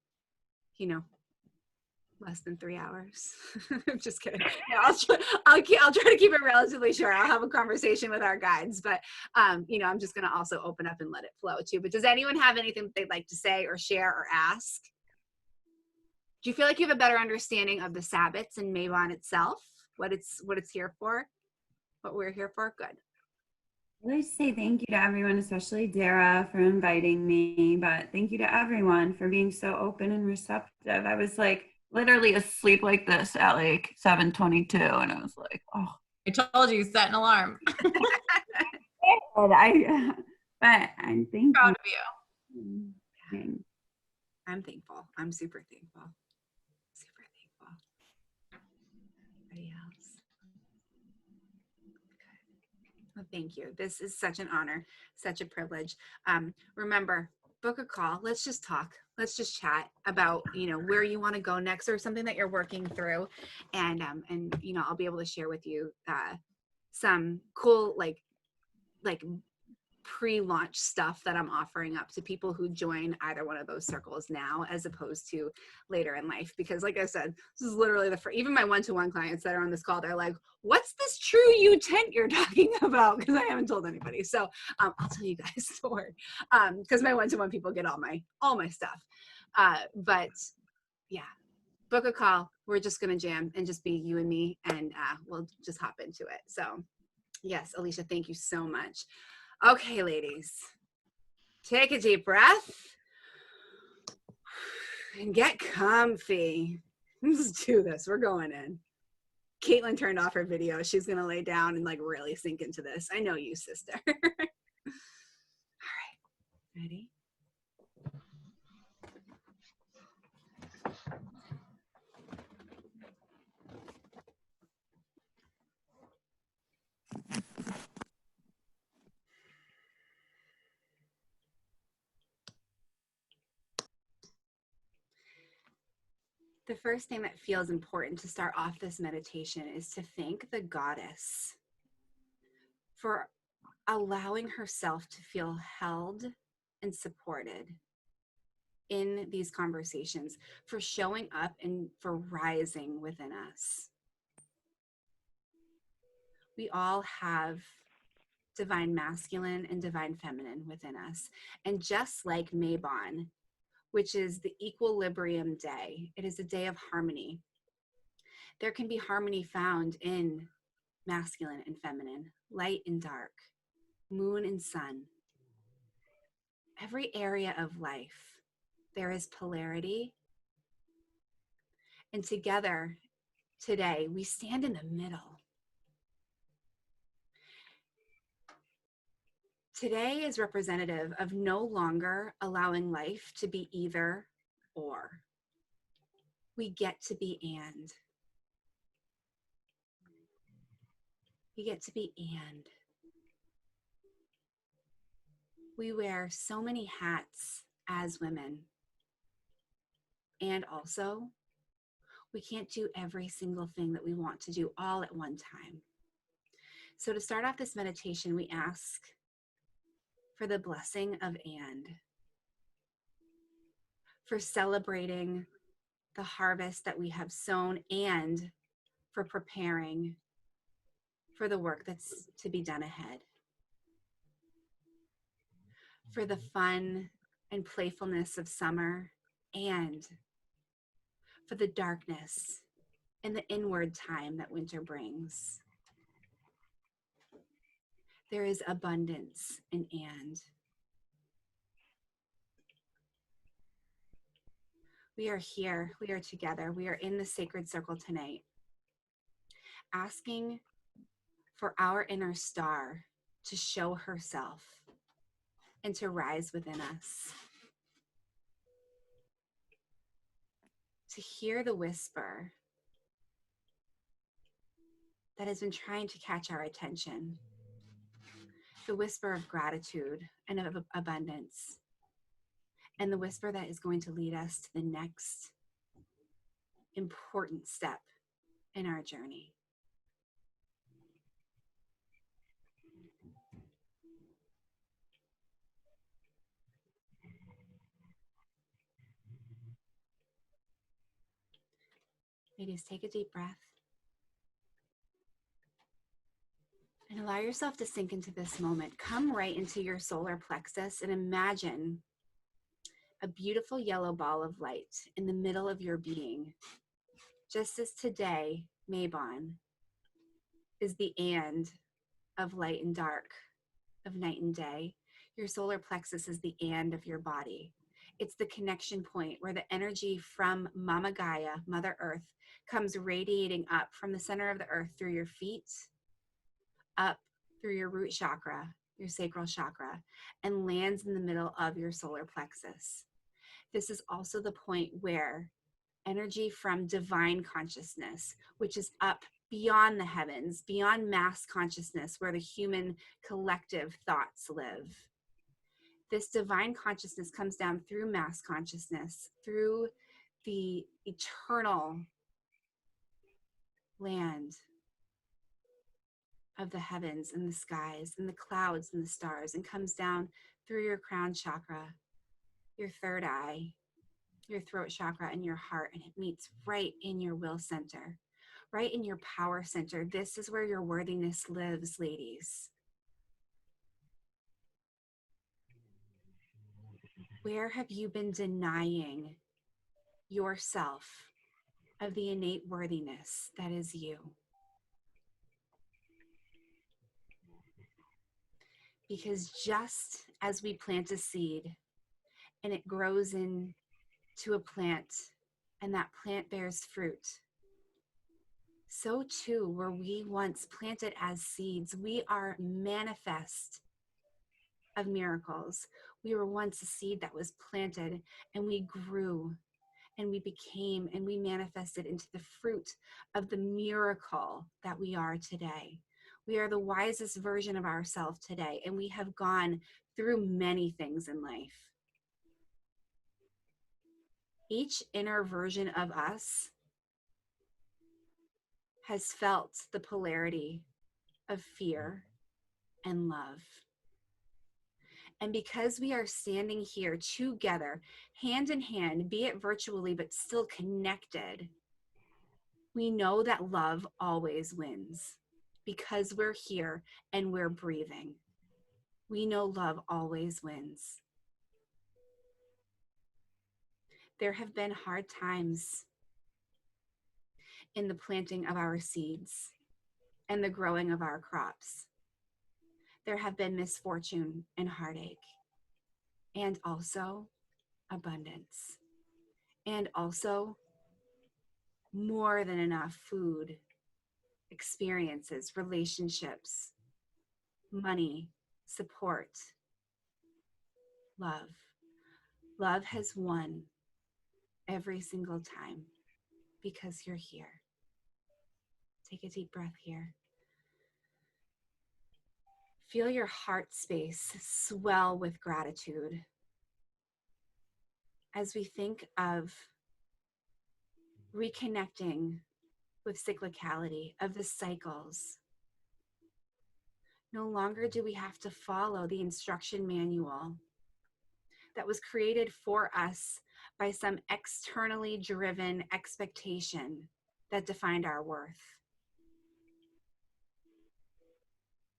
less than 3 hours. I'm just kidding. No, I'll try to keep it relatively short. I'll have a conversation with our guides, but I'm just going to also open up and let it flow too. But does anyone have anything they'd like to say or share or ask? Do you feel like you have a better understanding of the Sabbats and Mabon itself? What it's here for? What we're here for? Good. I'd like to say thank you to everyone, especially Dara, for inviting me, but thank you to everyone for being so open and receptive. I was like literally asleep like this at like 7:22, and I was like, oh. I told you, set an alarm. But I'm thankful. Proud of you. I'm thankful. I'm super thankful. Super thankful. Anybody else? Well, thank you. This is such an honor, such a privilege. Remember, book a call. Let's just talk. Let's just chat about, where you want to go next, or something that you're working through. And I'll be able to share with you some cool, like pre-launch stuff that I'm offering up to people who join either one of those circles now, as opposed to later in life. Because like I said, this is literally even my one-to-one clients that are on this call, they're like, what's this true you tent you're talking about? Because I haven't told anybody. So I'll tell you guys the word, because my one-to-one people get all my stuff. But yeah, book a call. We're just going to jam and just be you and me, and we'll just hop into it. So yes, Alicia, thank you so much. Okay, ladies, take a deep breath and get comfy. Let's do this. We're going in. Caitlin turned off her video. She's going to lay down and really sink into this. I know you, sister. All right. Ready? The first thing that feels important to start off this meditation is to thank the goddess for allowing herself to feel held and supported in these conversations, for showing up and for rising within us. We all have divine masculine and divine feminine within us. And just like Mabon, which is the equilibrium day, it is a day of harmony. There can be harmony found in masculine and feminine, light and dark, moon and sun. Every area of life, there is polarity. And together, today, we stand in the middle. Today is representative of no longer allowing life to be either or. We get to be and. We get to be and. We wear so many hats as women. And also, We can't do every single thing that we want to do all at one time. So to start off this meditation, we ask for the blessing of and, for celebrating the harvest that we have sown and for preparing for the work that's to be done ahead. For the fun and playfulness of summer and for the darkness and the inward time that winter brings. There is abundance in and. We are here, we are together, we are in the sacred circle tonight, asking for our inner star to show herself and to rise within us. To hear the whisper that has been trying to catch our attention, the whisper of gratitude and of abundance, and the whisper that is going to lead us to the next important step in our journey. Ladies, take a deep breath and allow yourself to sink into this moment. Come right into your solar plexus and imagine a beautiful yellow ball of light in the middle of your being. Just as today, Mabon is the and of light and dark, of night and day, your solar plexus is the and of your body. It's the connection point where the energy from Mama Gaia, Mother Earth, comes radiating up from the center of the earth through your feet, up through your root chakra, your sacral chakra, and lands in the middle of your solar plexus. This is also the point where energy from divine consciousness, which is up beyond the heavens, beyond mass consciousness, where the human collective thoughts live. This divine consciousness comes down through mass consciousness, through the eternal land of the heavens and the skies and the clouds and the stars, and comes down through your crown chakra, your third eye, your throat chakra, and your heart, and it meets right in your will center, right in your power center. This is where your worthiness lives, ladies. Where have you been denying yourself of the innate worthiness that is you? Because just as we plant a seed and it grows into a plant and that plant bears fruit, so too were we once planted as seeds. We are manifest of miracles. We were once a seed that was planted, and we grew and we became and we manifested into the fruit of the miracle that we are today. We are the wisest version of ourselves today, and we have gone through many things in life. Each inner version of us has felt the polarity of fear and love. And because we are standing here together, hand in hand, be it virtually, but still connected, we know that love always wins. Because we're here and we're breathing, we know love always wins. There have been hard times in the planting of our seeds and the growing of our crops. There have been misfortune and heartache, and also abundance, and also more than enough food, experiences, relationships, money, support, love. Love has won every single time because you're here. Take a deep breath here. Feel your heart space swell with gratitude as we think of reconnecting with cyclicality of the cycles. No longer do we have to follow the instruction manual that was created for us by some externally driven expectation that defined our worth.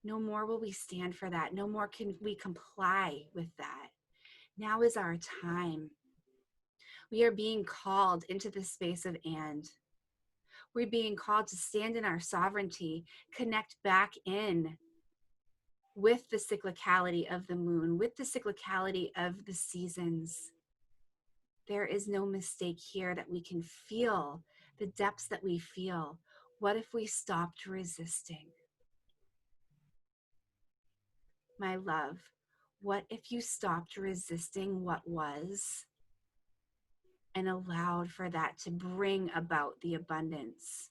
No more will we stand for that. No more can we comply with that. Now is our time. We are being called into the space of and. We're being called to stand in our sovereignty, connect back in with the cyclicality of the moon, with the cyclicality of the seasons. There is no mistake here that we can feel the depths that we feel. What if we stopped resisting? My love, what if you stopped resisting what was and allowed for that to bring about the abundance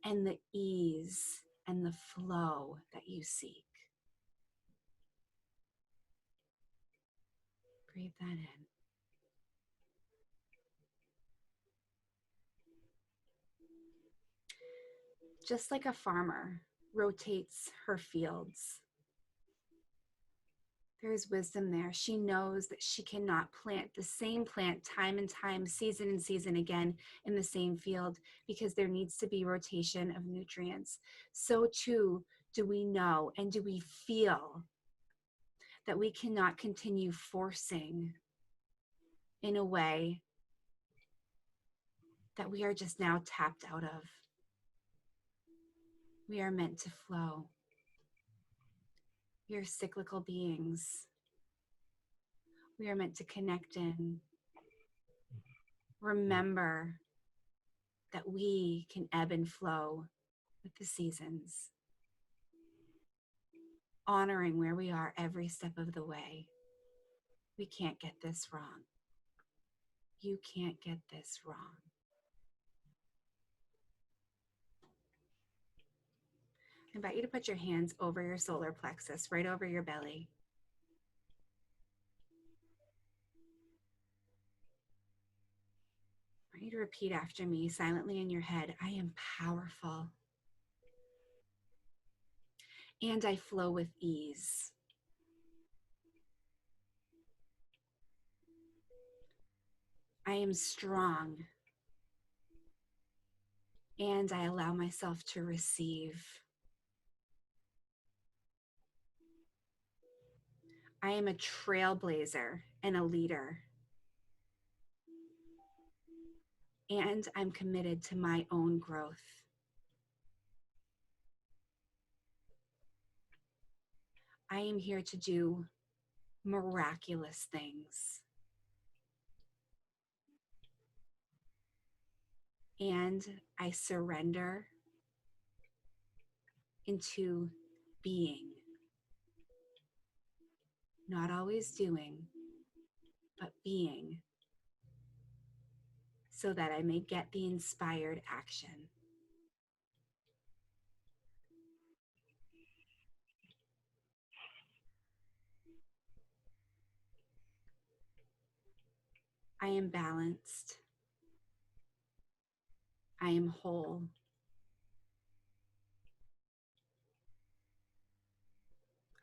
and the ease and the flow that you seek? Breathe that in. Just like a farmer rotates her fields, there is wisdom there. She knows that she cannot plant the same plant time and time, season and season again in the same field, because there needs to be rotation of nutrients. So too do we know and do we feel that we cannot continue forcing in a way that we are just now tapped out of. We are meant to flow. We are cyclical beings. We are meant to connect in. Remember that we can ebb and flow with the seasons, honoring where we are every step of the way. We can't get this wrong. You can't get this wrong. I invite you to put your hands over your solar plexus, right over your belly. I want you to repeat after me silently in your head. I am powerful. And I flow with ease. I am strong. And I allow myself to receive. I am a trailblazer and a leader. And I'm committed to my own growth. I am here to do miraculous things. And I surrender into being. Not always doing, but being, so that I may get the inspired action. I am balanced. I am whole.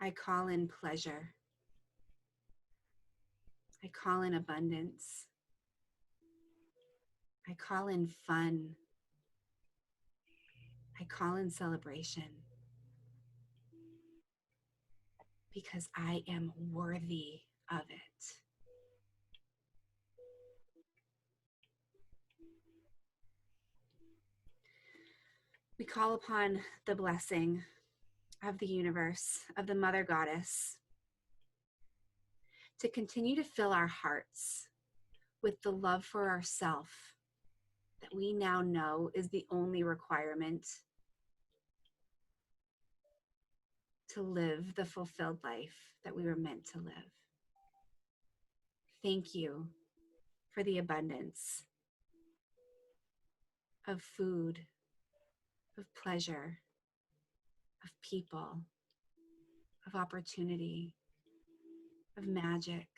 I call in pleasure. I call in abundance. I call in fun. I call in celebration. Because I am worthy of it. We call upon the blessing of the universe, of the Mother Goddess, to continue to fill our hearts with the love for ourselves that we now know is the only requirement to live the fulfilled life that we were meant to live. Thank you for the abundance of food, of pleasure, of people, of opportunity, of magic,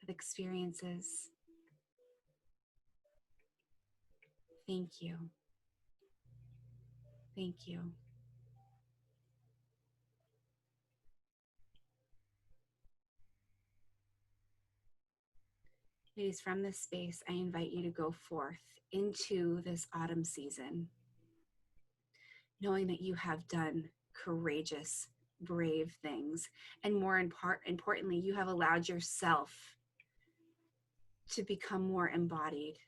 of experiences. Thank you. Thank you. Ladies, from this space, I invite you to go forth into this autumn season, knowing that you have done courageous, brave things. And more importantly, you have allowed yourself to become more embodied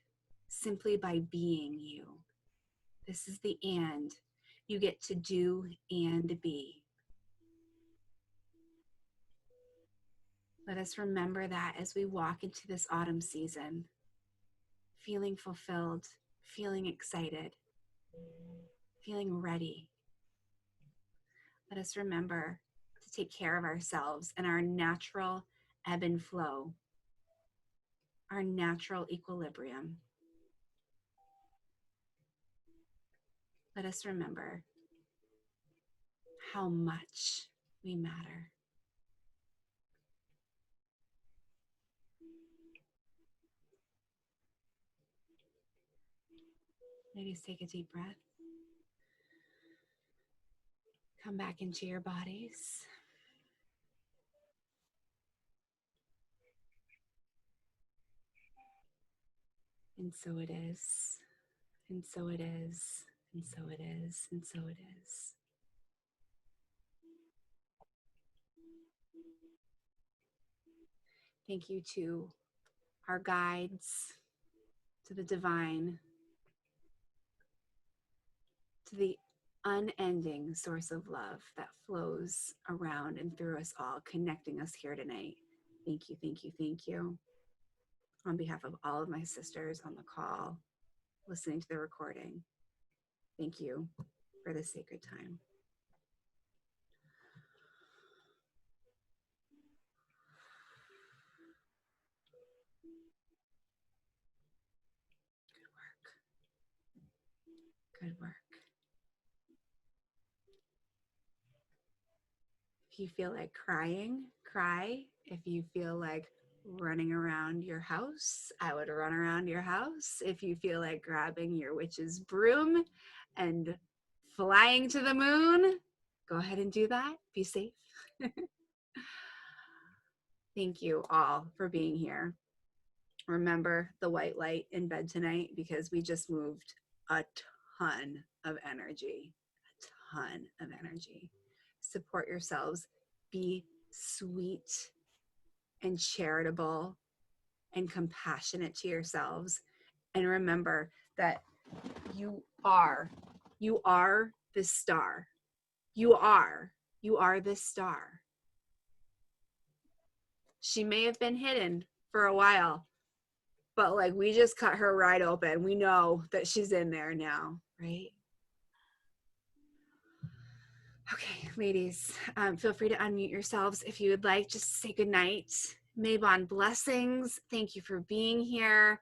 simply by being you. This is the and. You get to do and be. Let us remember that as we walk into this autumn season, feeling fulfilled, feeling excited, feeling ready. Let us remember to take care of ourselves and our natural ebb and flow, our natural equilibrium. Let us remember how much we matter. Ladies, take a deep breath. Come back into your bodies. And so it is, and so it is, and so it is, and so it is. Thank you to our guides, to the divine, to the unending source of love that flows around and through us all, connecting us here tonight. Thank you, thank you, thank you. On behalf of all of my sisters on the call, listening to the recording, thank you for this sacred time. Good work. If you feel like crying, cry. If you feel like running around your house, I would run around your house. If you feel like grabbing your witch's broom and flying to the moon, go ahead and do that. Be safe. Thank you all for being here. Remember the white light in bed tonight, because we just moved a ton of energy. A ton of energy. Support yourselves. Be sweet and charitable and compassionate to yourselves. And remember that you are this star. You are this star. She may have been hidden for a while, but like we just cut her right open. We know that she's in there now, right? Okay, ladies, feel free to unmute yourselves if you would like. Just say good night. Mabon, blessings. Thank you for being here.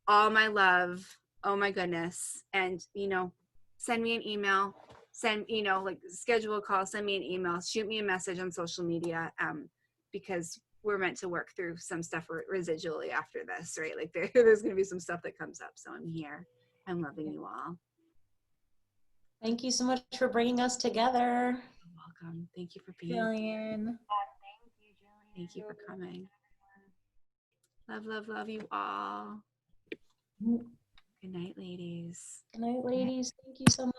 All my love. Oh my goodness. And, send me an email. Schedule a call, send me an email, shoot me a message on social media, because we're meant to work through some stuff residually after this, right? Like there's going to be some stuff that comes up. So I'm here. I'm loving you all. Thank you so much for bringing us together. You're welcome. Thank you for being Jillian. Thank you, Jillian. Thank you for coming. Love, love, love you all. Good night, ladies. Good night, ladies. Thank you so much.